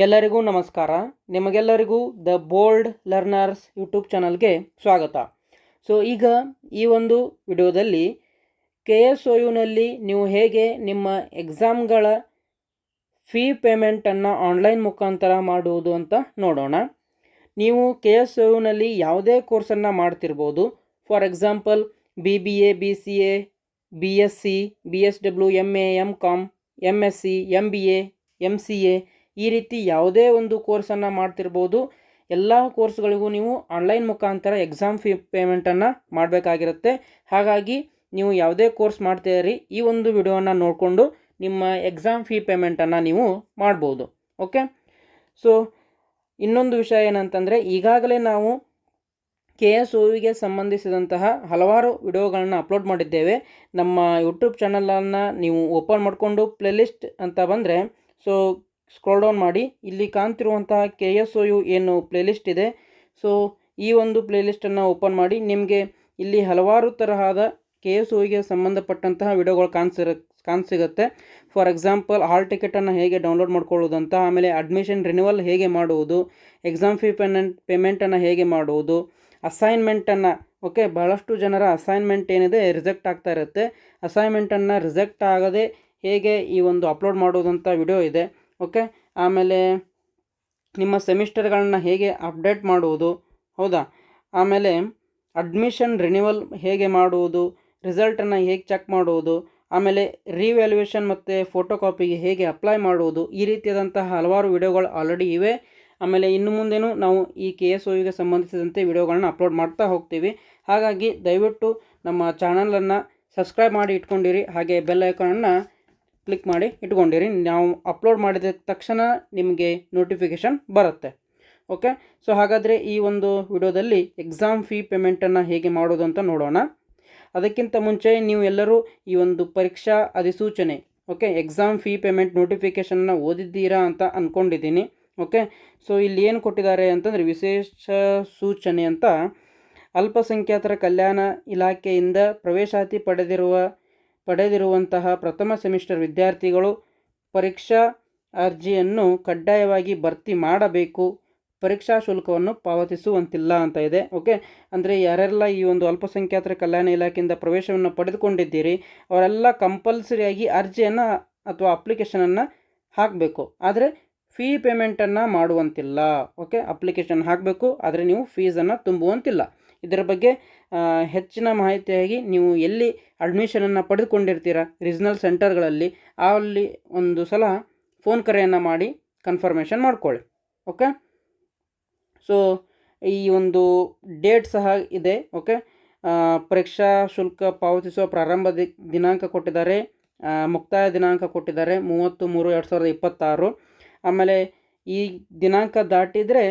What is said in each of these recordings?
ಎಲ್ಲರಿಗೂ ನಮಸ್ಕಾರ. ನಿಮಗೆಲ್ಲರಿಗೂ ದ ಬೋಲ್ಡ್ ಲರ್ನರ್ಸ್ ಯೂಟ್ಯೂಬ್ ಚಾನಲ್ಗೆ ಸ್ವಾಗತ. ಈಗ ಈ ಒಂದು ವಿಡಿಯೋದಲ್ಲಿ KSOUನಲ್ಲಿ ನೀವು ಹೇಗೆ ನಿಮ್ಮ ಎಕ್ಸಾಮ್ಗಳ ಫೀ ಪೇಮೆಂಟನ್ನು ಆನ್ಲೈನ್ ಮುಖಾಂತರ ಮಾಡುವುದು ಅಂತ ನೋಡೋಣ. ನೀವು KSOUನಲ್ಲಿ ಯಾವುದೇ ಕೋರ್ಸನ್ನು ಮಾಡ್ತಿರ್ಬೋದು. For example BBA, BCA, BSc, BSW, MA, MCOM, MSc, MBA, MCA ಈ ರೀತಿ ಯಾವುದೇ ಒಂದು ಕೋರ್ಸನ್ನು ಮಾಡ್ತಿರ್ಬೋದು. ಎಲ್ಲ ಕೋರ್ಸ್ಗಳಿಗೂ ನೀವು ಆನ್ಲೈನ್ ಮುಖಾಂತರ ಎಕ್ಸಾಮ್ ಫೀ ಪೇಮೆಂಟನ್ನು ಮಾಡಬೇಕಾಗಿರುತ್ತೆ. ಹಾಗಾಗಿ ನೀವು ಯಾವುದೇ ಕೋರ್ಸ್ ಮಾಡ್ತೀರಿ ಈ ಒಂದು ವಿಡಿಯೋನ ನೋಡಿಕೊಂಡು ನಿಮ್ಮ ಎಕ್ಸಾಮ್ ಫೀ ಪೇಮೆಂಟನ್ನು ನೀವು ಮಾಡ್ಬೋದು. ಓಕೆ, ಸೊ ಇನ್ನೊಂದು ವಿಷಯ ಏನಂತಂದರೆ, ಈಗಾಗಲೇ ನಾವು KSOUಗೆ ಸಂಬಂಧಿಸಿದಂತಹ ಹಲವಾರು ವಿಡಿಯೋಗಳನ್ನ ಅಪ್ಲೋಡ್ ಮಾಡಿದ್ದೇವೆ. ನಮ್ಮ ಯೂಟ್ಯೂಬ್ ಚಾನಲನ್ನು ನೀವು ಓಪನ್ ಮಾಡಿಕೊಂಡು ಪ್ಲೇಲಿಸ್ಟ್ ಅಂತ ಬಂದರೆ ಸ್ಕ್ರೋಲ್ ಡೌನ್ ಮಾಡಿ, ಇಲ್ಲಿ ಕಾಣ್ತಿರುವಂತಹ KSOU ಏನು ಪ್ಲೇಲಿಸ್ಟ್ ಇದೆ, ಸೊ ಈ ಒಂದು ಪ್ಲೇಲಿಸ್ಟನ್ನು ಓಪನ್ ಮಾಡಿ ನಿಮಗೆ ಇಲ್ಲಿ ಹಲವಾರು ತರಹದ KSOUಗೆ ಸಂಬಂಧಪಟ್ಟಂತಹ ವಿಡಿಯೋಗಳು ಕಾಣಿಸಿಗುತ್ತೆ. ಫಾರ್ ಎಕ್ಸಾಂಪಲ್ ಹಾಲ್ ಟಿಕೆಟನ್ನು ಹೇಗೆ ಡೌನ್ಲೋಡ್ ಮಾಡ್ಕೊಳ್ಳೋದಂತ, ಆಮೇಲೆ ಅಡ್ಮಿಷನ್ ರಿನ್ಯೂವಲ್ ಹೇಗೆ ಮಾಡುವುದು, ಎಕ್ಸಾಮ್ ಫೀ ಪೇಮೆಂಟನ್ನು ಹೇಗೆ ಮಾಡುವುದು, ಅಸೈನ್ಮೆಂಟನ್ನು ಬಹಳಷ್ಟು ಜನರ ಅಸೈನ್ಮೆಂಟ್ ಏನಿದೆ ರಿಜೆಕ್ಟ್ ಆಗ್ತಾ ಇರುತ್ತೆ. ಅಸೈನ್ಮೆಂಟನ್ನು ರಿಜೆಕ್ಟ್ ಆಗದೆ ಹೇಗೆ ಈ ಒಂದು ಅಪ್ಲೋಡ್ ಮಾಡೋದಂಥ ವಿಡಿಯೋ ಇದೆ. ಆಮೇಲೆ ನಿಮ್ಮ ಸೆಮಿಸ್ಟರ್ಗಳನ್ನ ಹೇಗೆ ಅಪ್ಡೇಟ್ ಮಾಡುವುದು, ಹೌದಾ, ಆಮೇಲೆ ಅಡ್ಮಿಷನ್ ರಿನ್ಯೂವಲ್ ಹೇಗೆ ಮಾಡುವುದು, ರಿಸಲ್ಟನ್ನು ಹೇಗೆ ಚೆಕ್ ಮಾಡುವುದು, ಆಮೇಲೆ ರಿವ್ಯಾಲ್ಯೂಯೇಷನ್ ಮತ್ತು ಫೋಟೋ ಕಾಪಿಗೆ ಹೇಗೆ ಅಪ್ಲೈ ಮಾಡುವುದು, ಈ ರೀತಿಯಾದಂತಹ ಹಲವಾರು ವಿಡಿಯೋಗಳು ಆಲ್ರೆಡಿ ಇವೆ. ಆಮೇಲೆ ಇನ್ನು ಮುಂದೆನೂ ನಾವು ಈ KSOUಗೆ ಸಂಬಂಧಿಸಿದಂತೆ ವಿಡಿಯೋಗಳನ್ನ ಅಪ್ಲೋಡ್ ಮಾಡ್ತಾ ಹೋಗ್ತೀವಿ. ಹಾಗಾಗಿ ದಯವಿಟ್ಟು ನಮ್ಮ ಚಾನಲನ್ನು ಸಬ್ಸ್ಕ್ರೈಬ್ ಮಾಡಿ ಇಟ್ಕೊಂಡಿರಿ, ಹಾಗೆ ಬೆಲ್ ಐಕಾನನ್ನು ಕ್ಲಿಕ್ ಮಾಡಿ ಇಟ್ಕೊಂಡಿರಿ. ನಾವು ಅಪ್ಲೋಡ್ ಮಾಡಿದ ತಕ್ಷಣ ನಿಮಗೆ ನೋಟಿಫಿಕೇಷನ್ ಬರುತ್ತೆ. ಓಕೆ, ಸೊ ಹಾಗಾದರೆ ಈ ಒಂದು ವಿಡಿಯೋದಲ್ಲಿ ಎಕ್ಸಾಮ್ ಫೀ ಪೇಮೆಂಟನ್ನು ಹೇಗೆ ಮಾಡೋದು ಅಂತ ನೋಡೋಣ. ಅದಕ್ಕಿಂತ ಮುಂಚೆ ನೀವು ಎಲ್ಲರೂ ಈ ಒಂದು ಪರೀಕ್ಷಾ ಅಧಿಸೂಚನೆ ಎಕ್ಸಾಮ್ ಫೀ ಪೇಮೆಂಟ್ ನೋಟಿಫಿಕೇಷನ್ನ ಓದಿದ್ದೀರಾ ಅಂತ ಅಂದ್ಕೊಂಡಿದ್ದೀನಿ. ಸೊ ಇಲ್ಲಿ ಏನು ಕೊಟ್ಟಿದ್ದಾರೆ ಅಂತಂದರೆ, ವಿಶೇಷ ಸೂಚನೆ ಅಂತ ಅಲ್ಪಸಂಖ್ಯಾತರ ಕಲ್ಯಾಣ ಇಲಾಖೆಯಿಂದ ಪ್ರವೇಶಾತಿ ಪಡೆದಿರುವಂತಹ ಪ್ರಥಮ ಸೆಮಿಸ್ಟರ್ ವಿದ್ಯಾರ್ಥಿಗಳು ಪರೀಕ್ಷಾ ಅರ್ಜಿಯನ್ನು ಕಡ್ಡಾಯವಾಗಿ ಭರ್ತಿ ಮಾಡಬೇಕು, ಪರೀಕ್ಷಾ ಶುಲ್ಕವನ್ನು ಪಾವತಿಸುವಂತಿಲ್ಲ ಅಂತ ಇದೆ. ಅಂದರೆ ಯಾರೆಲ್ಲ ಈ ಒಂದು ಅಲ್ಪಸಂಖ್ಯಾತರ ಕಲ್ಯಾಣ ಇಲಾಖೆಯಿಂದ ಪ್ರವೇಶವನ್ನು ಪಡೆದುಕೊಂಡಿದ್ದೀರಿ ಅವರೆಲ್ಲ ಕಂಪಲ್ಸರಿಯಾಗಿ ಅರ್ಜಿಯನ್ನು ಅಥವಾ ಅಪ್ಲಿಕೇಶನನ್ನು ಹಾಕಬೇಕು, ಆದರೆ ಫೀ ಪೇಮೆಂಟನ್ನು ಮಾಡುವಂತಿಲ್ಲ. ಅಪ್ಲಿಕೇಶನ್ ಹಾಕಬೇಕು, ಆದರೆ ನೀವು ಫೀಸನ್ನು ತುಂಬುವಂತಿಲ್ಲ. ಇದರ ಬಗ್ಗೆ ಹೆಚ್ಚಿನ ಮಾಹಿತಿಯಾಗಿ ನೀವು ಎಲ್ಲಿ ಅಡ್ಮಿಷನನ್ನು ಪಡೆದುಕೊಂಡಿರ್ತೀರ ರೀಜ್ನಲ್ ಸೆಂಟರ್ಗಳಲ್ಲಿ, ಅಲ್ಲಿ ಒಂದು ಸಲ ಫೋನ್ ಕರೆಯನ್ನು ಮಾಡಿ ಕನ್ಫರ್ಮೇಷನ್ ಮಾಡ್ಕೊಳ್ಳಿ. ಸೊ ಈ ಒಂದು ಡೇಟ್ ಸಹ ಇದೆ. ಪರೀಕ್ಷಾ ಶುಲ್ಕ ಪಾವತಿಸುವ ಪ್ರಾರಂಭ ದಿನಾಂಕ ಕೊಟ್ಟಿದ್ದಾರೆ, ಮುಕ್ತಾಯ ದಿನಾಂಕ ಕೊಟ್ಟಿದ್ದಾರೆ 30/3/2026. ಆಮೇಲೆ ಈ ದಿನಾಂಕ ದಾಟಿದರೆ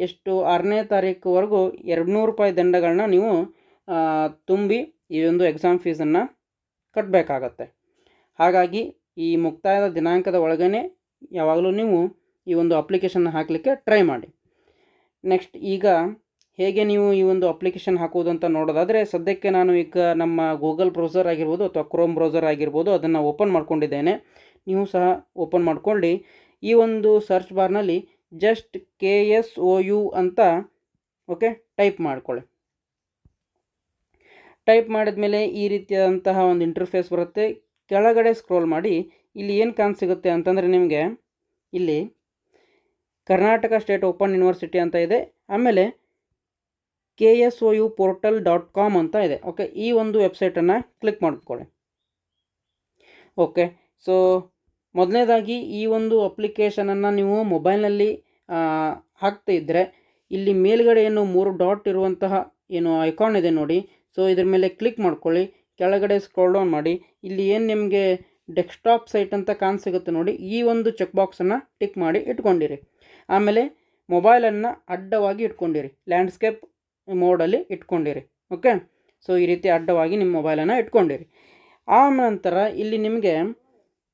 ಎಷ್ಟು 6ನೇ ತಾರೀಕುವರೆಗೂ 200 ರೂಪಾಯಿ ದಂಡಗಳನ್ನ ನೀವು ತುಂಬಿ ಈ ಒಂದು ಎಕ್ಸಾಮ್ ಫೀಸನ್ನು ಕಟ್ಟಬೇಕಾಗತ್ತೆ. ಹಾಗಾಗಿ ಈ ಮುಕ್ತಾಯದ ದಿನಾಂಕದ ಒಳಗೇ ಯಾವಾಗಲೂ ನೀವು ಈ ಒಂದು ಅಪ್ಲಿಕೇಶನ್ನ ಹಾಕಲಿಕ್ಕೆ ಟ್ರೈ ಮಾಡಿ. ನೆಕ್ಸ್ಟ್, ಈಗ ಹೇಗೆ ನೀವು ಈ ಒಂದು ಅಪ್ಲಿಕೇಶನ್ ಹಾಕುವುದು ಅಂತ ನೋಡೋದಾದರೆ, ಸದ್ಯಕ್ಕೆ ನಾನು ಈಗ ನಮ್ಮ ಗೂಗಲ್ ಬ್ರೌಸರ್ ಆಗಿರ್ಬೋದು ಅಥವಾ ಕ್ರೋಮ್ ಬ್ರೌಸರ್ ಆಗಿರ್ಬೋದು ಅದನ್ನು ಓಪನ್ ಮಾಡ್ಕೊಂಡಿದ್ದೇನೆ. ನೀವು ಸಹ ಓಪನ್ ಮಾಡ್ಕೊಳ್ಳಿ. ಈ ಒಂದು ಸರ್ಚ್ ಬಾರ್ನಲ್ಲಿ ಜಸ್ಟ್ KSOU ಅಂತ ಟೈಪ್ ಮಾಡ್ಕೊಳ್ಳಿ. ಟೈಪ್ ಮಾಡಿದ ಮೇಲೆ ಈ ರೀತಿಯಾದಂತಹ ಒಂದು ಇಂಟರ್ಫೇಸ್ ಬರುತ್ತೆ. ಕೆಳಗಡೆ ಸ್ಕ್ರೋಲ್ ಮಾಡಿ, ಇಲ್ಲಿ ಏನು ಕಾಣಿಸಿಗುತ್ತೆ ಅಂತಂದರೆ, ನಿಮಗೆ ಇಲ್ಲಿ ಕರ್ನಾಟಕ ಸ್ಟೇಟ್ ಓಪನ್ ಯೂನಿವರ್ಸಿಟಿ ಅಂತ ಇದೆ, ಆಮೇಲೆ KSOUportal.com ಅಂತ ಇದೆ. ಈ ಒಂದು ವೆಬ್ಸೈಟನ್ನು ಕ್ಲಿಕ್ ಮಾಡ್ಕೊಳ್ಳಿ. ಸೊ ಮೊದಲನೇದಾಗಿ ಈ ಒಂದು ಅಪ್ಲಿಕೇಶನನ್ನು ನೀವು ಮೊಬೈಲ್ನಲ್ಲಿ ಹಾಕ್ತಾ ಇದ್ದರೆ, ಇಲ್ಲಿ ಮೇಲ್ಗಡೆ ಏನು 3 ಡಾಟ್ ಇರುವಂತಹ ಏನು ಐಕಾನ್ ಇದೆ ನೋಡಿ, ಸೊ ಇದ್ರ ಮೇಲೆ ಕ್ಲಿಕ್ ಮಾಡ್ಕೊಳ್ಳಿ. ಕೆಳಗಡೆ ಸ್ಕ್ರೋಲ್ ಡೌನ್ ಮಾಡಿ, ಇಲ್ಲಿ ಏನು ನಿಮಗೆ ಡೆಸ್ಕ್ಟಾಪ್ ಸೈಟ್ ಅಂತ ಕಾಣಿಸಿಗುತ್ತೆ ನೋಡಿ, ಈ ಒಂದು ಚೆಕ್ ಬಾಕ್ಸನ್ನು ಟಿಕ್ ಮಾಡಿ ಇಟ್ಕೊಂಡಿರಿ. ಆಮೇಲೆ ಮೊಬೈಲನ್ನು ಅಡ್ಡವಾಗಿ ಇಟ್ಕೊಂಡಿರಿ, ಲ್ಯಾಂಡ್ಸ್ಕೇಪ್ ಮೋಡಲ್ಲಿ ಇಟ್ಕೊಂಡಿರಿ. ಸೊ ಈ ರೀತಿ ಅಡ್ಡವಾಗಿ ನಿಮ್ಮ ಮೊಬೈಲನ್ನು ಇಟ್ಕೊಂಡಿರಿ. ಆ ನಂತರ ಇಲ್ಲಿ ನಿಮಗೆ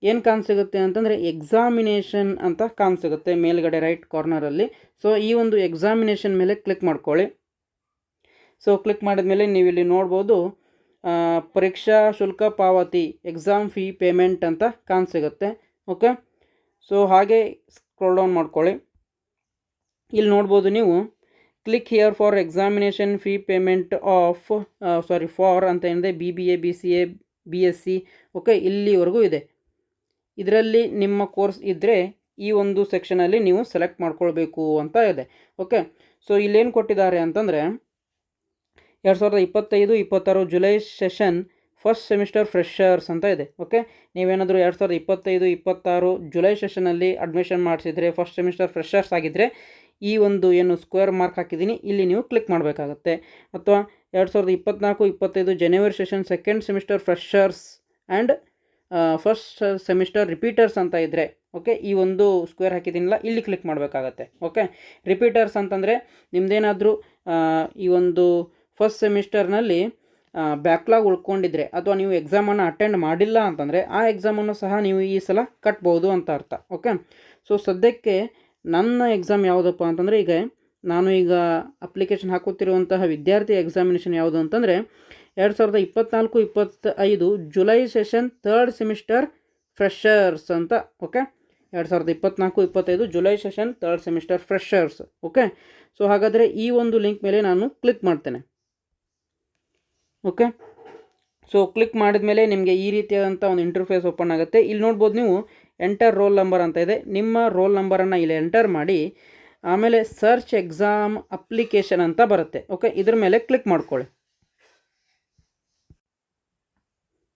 ಏನು ಕಾಣಿಸಿಗುತ್ತೆ ಅಂತಂದರೆ, ಎಕ್ಸಾಮಿನೇಷನ್ ಅಂತ ಕಾಣಿಸಿಗುತ್ತೆ ಮೇಲ್ಗಡೆ ರೈಟ್ ಕಾರ್ನರಲ್ಲಿ. ಸೊ ಈ ಒಂದು ಎಕ್ಸಾಮಿನೇಷನ್ ಮೇಲೆ ಕ್ಲಿಕ್ ಮಾಡ್ಕೊಳ್ಳಿ. ಸೊ ಕ್ಲಿಕ್ ಮಾಡಿದ ಮೇಲೆ ನೀವು ಇಲ್ಲಿ ನೋಡ್ಬೋದು, ಪರೀಕ್ಷಾ ಶುಲ್ಕ ಪಾವತಿ ಎಕ್ಸಾಮ್ ಫೀ ಪೇಮೆಂಟ್ ಅಂತ ಕಾಣಿಸಿಗುತ್ತೆ. ಸೊ ಹಾಗೆ ಸ್ಕ್ರೋಲ್ ಡೌನ್ ಮಾಡ್ಕೊಳ್ಳಿ. ಇಲ್ಲಿ ನೋಡ್ಬೋದು ನೀವು click here for examination fee payment of for ಅಂತ ಏನಿದೆ BBA BCA BSc ಓಕೆ, ಇಲ್ಲಿವರೆಗೂ ಇದೆ. ಇದರಲ್ಲಿ ನಿಮ್ಮ ಕೋರ್ಸ್ ಇದ್ದರೆ ಈ ಒಂದು ಸೆಕ್ಷನಲ್ಲಿ ನೀವು ಸೆಲೆಕ್ಟ್ ಮಾಡ್ಕೊಳ್ಬೇಕು ಅಂತ ಇದೆ. ಓಕೆ, ಸೊ ಇಲ್ಲೇನು ಕೊಟ್ಟಿದ್ದಾರೆ ಅಂತಂದರೆ 2025-26 July session first semester freshers ಅಂತ ಇದೆ. ಓಕೆ, ನೀವೇನಾದರೂ 2025-26 ಜುಲೈ ಸೆಷನಲ್ಲಿ ಅಡ್ಮಿಷನ್ ಮಾಡಿಸಿದರೆ ಫಸ್ಟ್ ಸೆಮಿಸ್ಟರ್ ಫ್ರೆಷರ್ಸ್ ಆಗಿದ್ದರೆ ಈ ಒಂದು ಏನು ಸ್ಕ್ವೇರ್ ಮಾರ್ಕ್ ಹಾಕಿದ್ದೀನಿ ಇಲ್ಲಿ ನೀವು ಕ್ಲಿಕ್ ಮಾಡಬೇಕಾಗತ್ತೆ. ಅಥವಾ 2024-25 January session second semester freshers and first semester repeaters ಅಂತ ಇದ್ದರೆ ಓಕೆ, ಈ ಒಂದು ಸ್ಕ್ವೇರ್ ಹಾಕಿದ್ದೀನಿಲ್ಲ ಇಲ್ಲಿ ಕ್ಲಿಕ್ ಮಾಡಬೇಕಾಗತ್ತೆ. ಓಕೆ, ರಿಪೀಟರ್ಸ್ ಅಂತಂದರೆ ನಿಮ್ಮದೇನಾದರೂ ಈ ಒಂದು ಫಸ್ಟ್ ಸೆಮಿಸ್ಟರ್ನಲ್ಲಿ ಬ್ಯಾಕ್ಲಾಗ್ ಉಳ್ಕೊಂಡಿದ್ರೆ ಅಥವಾ ನೀವು ಎಕ್ಸಾಮನ್ನು ಅಟೆಂಡ್ ಮಾಡಿಲ್ಲ ಅಂತಂದರೆ ಆ ಎಕ್ಸಾಮನ್ನು ಸಹ ನೀವು ಈ ಸಲ ಕಟ್ಬೋದು ಅಂತ ಅರ್ಥ. ಓಕೆ, ಸೊ ಸದ್ಯಕ್ಕೆ ನನ್ನ ಎಕ್ಸಾಮ್ ಯಾವುದಪ್ಪ ಅಂತಂದರೆ ನಾನು ಈಗ ಅಪ್ಲಿಕೇಶನ್ ಹಾಕುತ್ತಿರುವಂತಹ ವಿದ್ಯಾರ್ಥಿ ಎಕ್ಸಾಮಿನೇಷನ್ ಯಾವುದು ಅಂತಂದರೆ 2024-25 July session third semester freshers ಅಂತ. Okay, 2024-25 July session third semester freshers. Okay, so ಹಾಗಾದರೆ ಈ ಒಂದು ಲಿಂಕ್ ಮೇಲೆ ನಾನು ಕ್ಲಿಕ್ ಮಾಡ್ತೇನೆ. ಓಕೆ, ಸೊ ಕ್ಲಿಕ್ ಮಾಡಿದ ಮೇಲೆ ನಿಮಗೆ ಈ ರೀತಿಯಾದಂಥ ಒಂದು ಇಂಟರ್ಫೇಸ್ ಓಪನ್ ಆಗುತ್ತೆ. ಇಲ್ಲಿ ನೋಡ್ಬೋದು ನೀವು ಎಂಟರ್ ರೋಲ್ ನಂಬರ್ ಅಂತ ಇದೆ. ನಿಮ್ಮ ರೋಲ್ ನಂಬರನ್ನು ಇಲ್ಲಿ ಎಂಟರ್ ಮಾಡಿ ಆಮೇಲೆ ಸರ್ಚ್ ಎಕ್ಸಾಮ್ ಅಪ್ಲಿಕೇಶನ್ ಅಂತ ಬರುತ್ತೆ. ಓಕೆ, ಇದ್ರ ಮೇಲೆ ಕ್ಲಿಕ್ ಮಾಡ್ಕೊಳ್ಳಿ.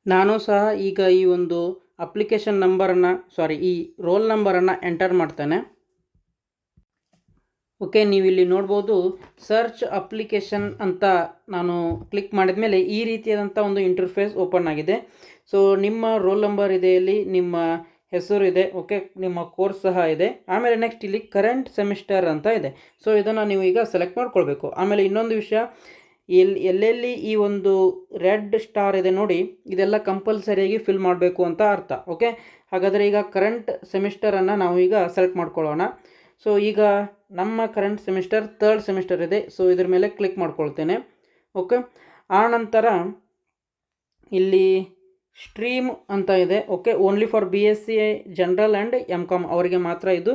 ನಾನು ಸಹ ಈಗ ಈ ಒಂದು ಅಪ್ಲಿಕೇಶನ್ ನಂಬರನ್ನು ಈ ರೋಲ್ ನಂಬರನ್ನು ಎಂಟರ್ ಮಾಡ್ತೇನೆ. ಓಕೆ, ನೀವು ಇಲ್ಲಿ ನೋಡ್ಬೋದು ಸರ್ಚ್ ಅಪ್ಲಿಕೇಶನ್ ಅಂತ ನಾನು ಕ್ಲಿಕ್ ಮಾಡಿದ ಮೇಲೆ ಈ ರೀತಿಯಾದಂಥ ಒಂದು ಇಂಟರ್ಫೇಸ್ ಓಪನ್ ಆಗಿದೆ. ಸೊ ನಿಮ್ಮ ರೋಲ್ ನಂಬರ್ ಇದೆ, ಇಲ್ಲಿ ನಿಮ್ಮ ಹೆಸರು ಇದೆ. ಓಕೆ, ನಿಮ್ಮ ಕೋರ್ಸ್ ಸಹ ಇದೆ. ಆಮೇಲೆ ನೆಕ್ಸ್ಟ್ ಇಲ್ಲಿ ಕರೆಂಟ್ ಸೆಮಿಸ್ಟರ್ ಅಂತ ಇದೆ. ಸೊ ಇದನ್ನು ನೀವು ಈಗ ಸೆಲೆಕ್ಟ್ ಮಾಡ್ಕೊಳ್ಬೇಕು. ಆಮೇಲೆ ಇನ್ನೊಂದು ವಿಷಯ, ಎಲ್ಲೆಲ್ಲಿ ಈ ಒಂದು ರೆಡ್ ಸ್ಟಾರ್ ಇದೆ ನೋಡಿ, ಇದೆಲ್ಲ ಕಂಪಲ್ಸರಿಯಾಗಿ ಫಿಲ್ ಮಾಡಬೇಕು ಅಂತ ಅರ್ಥ. ಓಕೆ, ಹಾಗಾದರೆ ಈಗ ಕರೆಂಟ್ ಸೆಮಿಸ್ಟರನ್ನು ನಾವು ಈಗ ಸೆಲೆಕ್ಟ್ ಮಾಡ್ಕೊಳ್ಳೋಣ. ಸೊ ಈಗ ನಮ್ಮ ಕರೆಂಟ್ ಸೆಮಿಸ್ಟರ್ ಥರ್ಡ್ ಸೆಮಿಸ್ಟರ್ ಇದೆ. ಸೊ ಇದ್ರ ಮೇಲೆ ಕ್ಲಿಕ್ ಮಾಡ್ಕೊಳ್ತೇನೆ. ಓಕೆ, ಆನಂತರ ಇಲ್ಲಿ ಸ್ಟ್ರೀಮ್ ಅಂತ ಇದೆ. Okay, only for BSc general and MCom ಅವರಿಗೆ ಮಾತ್ರ ಇದು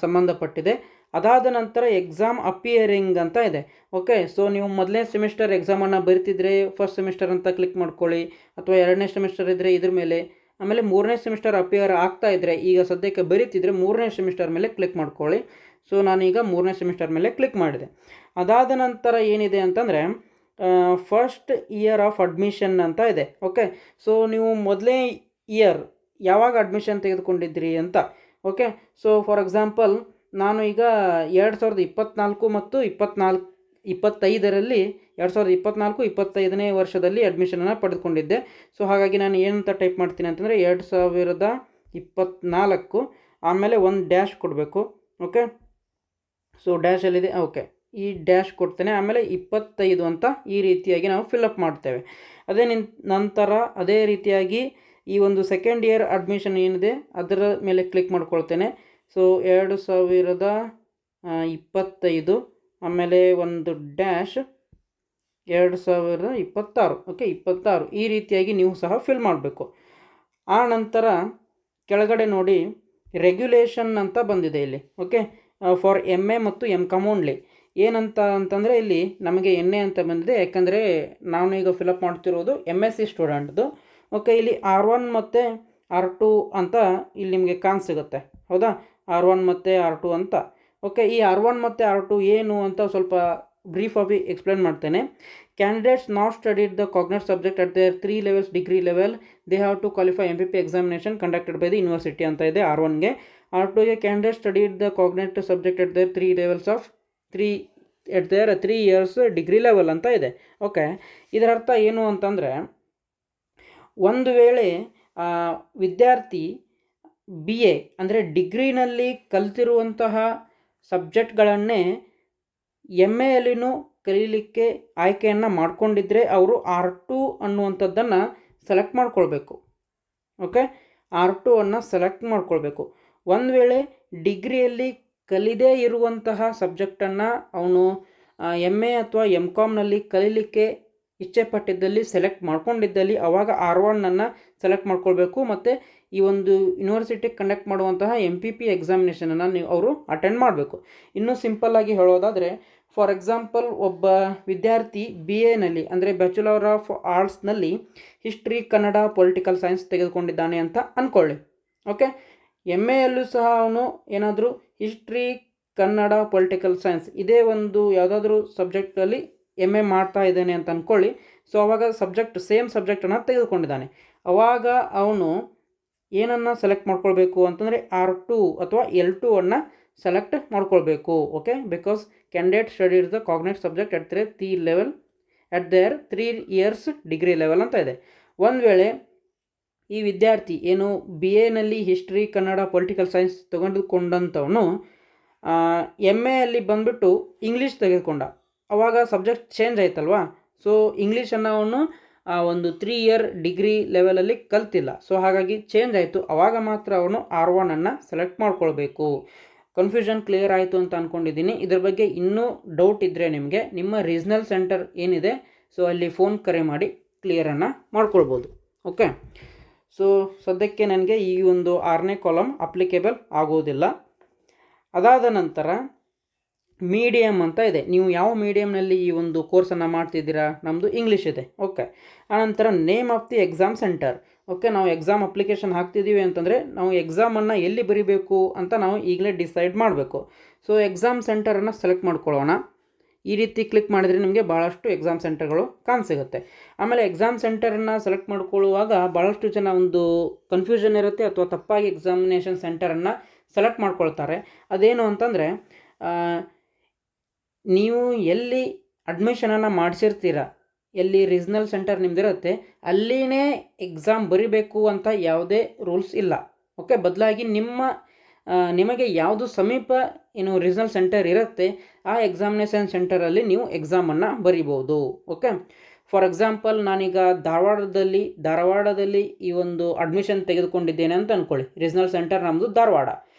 ಸಂಬಂಧಪಟ್ಟಿದೆ. ಅದಾದ ನಂತರ ಎಕ್ಸಾಮ್ ಅಪಿಯರಿಂಗ್ ಅಂತ ಇದೆ. ಓಕೆ, ಸೊ ನೀವು ಮೊದಲನೇ ಸೆಮಿಸ್ಟರ್ ಎಕ್ಸಾಮನ್ನು ಬರಿತಿದ್ರೆ ಫಸ್ಟ್ ಸೆಮಿಸ್ಟರ್ ಅಂತ ಕ್ಲಿಕ್ ಮಾಡ್ಕೊಳ್ಳಿ, ಅಥವಾ ಎರಡನೇ ಸೆಮಿಸ್ಟರ್ ಇದ್ದರೆ ಇದ್ರ ಮೇಲೆ. ಆಮೇಲೆ ಮೂರನೇ ಸೆಮಿಸ್ಟರ್ ಅಪಿಯರ್ ಆಗ್ತಾ ಇದ್ದರೆ, ಈಗ ಸದ್ಯಕ್ಕೆ ಬರೀತಿದ್ರೆ ಮೂರನೇ ಸೆಮಿಸ್ಟರ್ ಮೇಲೆ ಕ್ಲಿಕ್ ಮಾಡ್ಕೊಳ್ಳಿ. ಸೊ ನಾನೀಗ ಮೂರನೇ ಸೆಮಿಸ್ಟರ್ ಮೇಲೆ ಕ್ಲಿಕ್ ಮಾಡಿದೆ. ಅದಾದ ನಂತರ ಏನಿದೆ ಅಂತಂದರೆ ಫಸ್ಟ್ ಇಯರ್ ಆಫ್ ಅಡ್ಮಿಷನ್ ಅಂತ ಇದೆ. ಓಕೆ, ಸೊ ನೀವು ಮೊದಲನೇ ಇಯರ್ ಯಾವಾಗ ಅಡ್ಮಿಷನ್ ತೆಗೆದುಕೊಂಡಿದ್ರಿ ಅಂತ. ಓಕೆ, ಸೊ ಫಾರ್ ಎಕ್ಸಾಂಪಲ್ ನಾನು ಈಗ 2024 ಮತ್ತು 25ರಲ್ಲಿ 2024-25ನೇ ವರ್ಷದಲ್ಲಿ ಅಡ್ಮಿಷನನ್ನು ಪಡೆದುಕೊಂಡಿದ್ದೆ. ಸೊ ಹಾಗಾಗಿ ನಾನು ಏನಂತ ಟೈಪ್ ಮಾಡ್ತೀನಿ ಅಂತಂದರೆ 2024, ಆಮೇಲೆ ಒಂದು ಡ್ಯಾಶ್ ಕೊಡಬೇಕು. ಓಕೆ, ಸೊ ಡ್ಯಾಶಲ್ಲಿದೆ. ಓಕೆ, ಈ ಡ್ಯಾಶ್ ಕೊಡ್ತೇನೆ, ಆಮೇಲೆ 25 ಅಂತ ಈ ರೀತಿಯಾಗಿ ನಾವು ಫಿಲ್ಅಪ್ ಮಾಡ್ತೇವೆ. ನಂತರ ಅದೇ ರೀತಿಯಾಗಿ ಈ ಒಂದು ಸೆಕೆಂಡ್ ಇಯರ್ ಅಡ್ಮಿಷನ್ ಏನಿದೆ ಅದರ ಮೇಲೆ ಕ್ಲಿಕ್ ಮಾಡ್ಕೊಳ್ತೇನೆ. ಸೊ 2025, ಆಮೇಲೆ ಒಂದು ಡ್ಯಾಶ್ 2026. ಓಕೆ, 26 ಈ ರೀತಿಯಾಗಿ ನೀವು ಸಹ ಫಿಲ್ ಮಾಡಬೇಕು. ಆ ನಂತರ ಕೆಳಗಡೆ ನೋಡಿ ರೆಗ್ಯುಲೇಷನ್ ಅಂತ ಬಂದಿದೆ ಇಲ್ಲಿ. ಓಕೆ, ಫಾರ್ MA ಮತ್ತು MCom ಓನ್ಲಿ. ಏನಂತ ಅಂತಂದರೆ ಇಲ್ಲಿ ನಮಗೆ NA ಅಂತ ಬಂದಿದೆ, ಯಾಕಂದರೆ ನಾನು ಈಗ ಫಿಲಪ್ ಮಾಡ್ತಿರೋದು MSc ಸ್ಟೂಡೆಂಟ್ದು. ಓಕೆ, ಇಲ್ಲಿ R1 ಮತ್ತು R2 ಅಂತ ಇಲ್ಲಿ ನಿಮಗೆ ಕಾಣಿಸಿಗುತ್ತೆ, ಹೌದಾ? R1 ಮತ್ತು R2 ಅಂತ. ಓಕೆ, ಈ R1 ಮತ್ತು R2 ಏನು ಅಂತ ಸ್ವಲ್ಪ ಬ್ರೀಫ್ ಆಗಿ ಎಕ್ಸ್ಪ್ಲೇನ್ ಮಾಡ್ತೇನೆ. Candidates not studied the cognate subject at their 3 levels degree level, they have to qualify MPP examination conducted by the university ಅಂತ ಇದೆ R1ಗೆ. R2ಗೆ candidate studied the cognate subject at their 3 levels of 3 years degree level ಅಂತ ಇದೆ. Okay, ಇದರ ಅರ್ಥ ಏನು ಅಂತಂದರೆ, ಒಂದು ವೇಳೆ ವಿದ್ಯಾರ್ಥಿ BA ಅಂದರೆ ಡಿಗ್ರಿನಲ್ಲಿ ಕಲಿತಿರುವಂತಹ ಸಬ್ಜೆಕ್ಟ್ಗಳನ್ನೇ MAಯಲ್ಲಿನೂ ಕಲೀಲಿಕ್ಕೆ ಆಯ್ಕೆಯನ್ನು ಮಾಡಿಕೊಂಡಿದ್ದರೆ ಅವರು R2 ಅನ್ನುವಂಥದ್ದನ್ನು ಸೆಲೆಕ್ಟ್ ಮಾಡ್ಕೊಳ್ಬೇಕು. ಓಕೆ, R2 ಅನ್ನು ಸೆಲೆಕ್ಟ್ ಮಾಡ್ಕೊಳ್ಬೇಕು. ಒಂದು ವೇಳೆ ಡಿಗ್ರಿಯಲ್ಲಿ ಕಲಿದೇ ಇರುವಂತಹ ಸಬ್ಜೆಕ್ಟನ್ನು ಅವನು MA ಅಥವಾ MComನಲ್ಲಿ ಕಲೀಲಿಕ್ಕೆ ಇಚ್ಛೆ ಪಟ್ಟಿದ್ದಲ್ಲಿ ಸೆಲೆಕ್ಟ್ ಮಾಡ್ಕೊಂಡಿದ್ದಲ್ಲಿ ಅವಾಗ R1 ಸೆಲೆಕ್ಟ್ ಮಾಡ್ಕೊಳ್ಬೇಕು. ಮತ್ತು ಈ ಒಂದು ಯೂನಿವರ್ಸಿಟಿ ಕಂಡಕ್ಟ್ ಮಾಡುವಂತಹ MPP ಎಕ್ಸಾಮಿನೇಷನನ್ನು ನೀವು ಅವರು ಅಟೆಂಡ್ ಮಾಡಬೇಕು. ಇನ್ನೂ ಸಿಂಪಲ್ಲಾಗಿ ಹೇಳೋದಾದರೆ, ಫಾರ್ ಎಕ್ಸಾಂಪಲ್ ಒಬ್ಬ ವಿದ್ಯಾರ್ಥಿ BAನಲ್ಲಿ ಅಂದರೆ ಬ್ಯಾಚುಲರ್ ಆಫ್ ಆರ್ಟ್ಸ್ನಲ್ಲಿ ಹಿಸ್ಟ್ರಿ, ಕನ್ನಡ, ಪೊಲಿಟಿಕಲ್ ಸೈನ್ಸ್ ತೆಗೆದುಕೊಂಡಿದ್ದಾನೆ ಅಂತ ಅಂದ್ಕೊಳ್ಳಿ. ಓಕೆ, MAಯಲ್ಲೂ ಸಹ ಅವನು ಏನಾದರೂ ಹಿಸ್ಟ್ರಿ, ಕನ್ನಡ, ಪೊಲಿಟಿಕಲ್ ಸೈನ್ಸ್ ಇದೇ ಒಂದು ಯಾವುದಾದ್ರೂ ಸಬ್ಜೆಕ್ಟಲ್ಲಿ MA ಮಾಡ್ತಾ ಇದ್ದೇನೆ ಅಂತ ಅಂದ್ಕೊಳ್ಳಿ. ಸೊ ಅವಾಗ ಸೇಮ್ ಸಬ್ಜೆಕ್ಟನ್ನು ತೆಗೆದುಕೊಂಡಿದ್ದಾನೆ. ಅವಾಗ ಅವನು ಏನನ್ನು ಸೆಲೆಕ್ಟ್ ಮಾಡ್ಕೊಳ್ಬೇಕು ಅಂತಂದರೆ R2 ಅಥವಾ L2 ಸೆಲೆಕ್ಟ್ ಮಾಡ್ಕೊಳ್ಬೇಕು. Okay, because candidate studies the cognate subject at their 3 years degree level ಅಂತ ಇದೆ. ಒಂದು ವೇಳೆ ಈ ವಿದ್ಯಾರ್ಥಿ ಏನು BAನಲ್ಲಿ ಹಿಸ್ಟ್ರಿ, ಕನ್ನಡ, ಪೊಲಿಟಿಕಲ್ ಸೈನ್ಸ್ ತೆಗೆದುಕೊಂಡಂಥವನು MAಯಲ್ಲಿ ಬಂದುಬಿಟ್ಟು ಇಂಗ್ಲೀಷ್ ತೆಗೆದುಕೊಂಡ, ಅವಾಗ ಸಬ್ಜೆಕ್ಟ್ ಚೇಂಜ್ ಆಯ್ತಲ್ವಾ. ಸೊ ಇಂಗ್ಲೀಷನ್ನು ಅವನು ಒಂದು 3 year ಡಿಗ್ರಿ ಲೆವೆಲಲ್ಲಿ ಕಲ್ತಿಲ್ಲ. ಸೊ ಹಾಗಾಗಿ ಚೇಂಜ್ ಆಯಿತು. ಅವಾಗ ಮಾತ್ರ ಅವನು R1 ಸೆಲೆಕ್ಟ್ ಮಾಡ್ಕೊಳ್ಬೇಕು. ಕನ್ಫ್ಯೂಷನ್ ಕ್ಲಿಯರ್ ಆಯಿತು ಅಂತ ಅಂದ್ಕೊಂಡಿದ್ದೀನಿ. ಇದ್ರ ಬಗ್ಗೆ ಇನ್ನೂ ಡೌಟ್ ಇದ್ದರೆ ನಿಮಗೆ ನಿಮ್ಮ ರೀಜ್ನಲ್ ಸೆಂಟರ್ ಏನಿದೆ ಸೊ ಅಲ್ಲಿ ಫೋನ್ ಕರೆ ಮಾಡಿ ಕ್ಲಿಯರನ್ನು ಮಾಡ್ಕೊಳ್ಬೋದು. ಓಕೆ, ಸೊ ಸದ್ಯಕ್ಕೆ ನನಗೆ ಈ ಒಂದು 6ನೇ ಕಾಲಮ್ ಅಪ್ಲಿಕೇಬಲ್ ಆಗೋದಿಲ್ಲ. ಅದಾದ ನಂತರ ಮೀಡಿಯಮ್ ಅಂತ ಇದೆ. ನೀವು ಯಾವ ಮೀಡಿಯಮ್ನಲ್ಲಿ ಈ ಒಂದು ಕೋರ್ಸನ್ನು ಮಾಡ್ತಿದ್ದೀರಾ? ನಮ್ಮದು ಇಂಗ್ಲೀಷ್ ಇದೆ. ಓಕೆ, ಆನಂತರ name of the exam centre. Okay, ನಾವು ಎಕ್ಸಾಮ್ ಅಪ್ಲಿಕೇಶನ್ ಹಾಕ್ತಿದ್ದೀವಿ ಅಂತಂದರೆ ನಾವು ಎಕ್ಸಾಮನ್ನು ಎಲ್ಲಿ ಬರೀಬೇಕು ಅಂತ ನಾವು ಈಗಲೇ ಡಿಸೈಡ್ ಮಾಡಬೇಕು. ಸೊ ಎಕ್ಸಾಮ್ ಸೆಂಟರನ್ನು ಸೆಲೆಕ್ಟ್ ಮಾಡ್ಕೊಳ್ಳೋಣ. ಈ ರೀತಿ ಕ್ಲಿಕ್ ಮಾಡಿದರೆ ನಿಮಗೆ ಭಾಳಷ್ಟು ಎಕ್ಸಾಮ್ ಸೆಂಟರ್ಗಳು ಕಾಣಿಸಿಗುತ್ತೆ. ಆಮೇಲೆ ಎಕ್ಸಾಮ್ ಸೆಂಟರನ್ನು ಸೆಲೆಕ್ಟ್ ಮಾಡ್ಕೊಳ್ಳುವಾಗ ಭಾಳಷ್ಟು ಜನ ಒಂದು ಕನ್ಫ್ಯೂಷನ್ ಇರುತ್ತೆ ಅಥವಾ ತಪ್ಪಾಗಿ ಎಕ್ಸಾಮಿನೇಷನ್ ಸೆಂಟರನ್ನು ಸೆಲೆಕ್ಟ್ ಮಾಡ್ಕೊಳ್ತಾರೆ. ಅದೇನು ಅಂತಂದರೆ, ನೀವು ಎಲ್ಲಿ ಅಡ್ಮಿಷನನ್ನು ಮಾಡಿಸಿರ್ತೀರ, ಎಲ್ಲಿ ರೀಜ್ನಲ್ ಸೆಂಟರ್ ನಿಮ್ಮದಿರುತ್ತೆ ಅಲ್ಲಿನೇ ಎಕ್ಸಾಮ್ ಬರೀಬೇಕು ಅಂತ ಯಾವುದೇ ರೂಲ್ಸ್ ಇಲ್ಲ. ಓಕೆ, ಬದಲಾಗಿ ನಿಮಗೆ ಯಾವುದು ಸಮೀಪ ಏನು ರೀಜ್ನಲ್ ಸೆಂಟರ್ ಇರುತ್ತೆ ಆ ಎಕ್ಸಾಮಿನೇಷನ್ ಸೆಂಟರಲ್ಲಿ ನೀವು ಎಕ್ಸಾಮನ್ನು ಬರಿಬೋದು. ಓಕೆ, ಫಾರ್ ಎಕ್ಸಾಂಪಲ್ ನಾನೀಗ ಧಾರವಾಡದಲ್ಲಿ ಈ ಒಂದು ಅಡ್ಮಿಷನ್ ತೆಗೆದುಕೊಂಡಿದ್ದೇನೆ ಅಂತ ಅಂದ್ಕೊಳ್ಳಿ. ರೀಜ್ನಲ್ ಸೆಂಟರ್ ನಮ್ಮದು ಧಾರವಾಡ.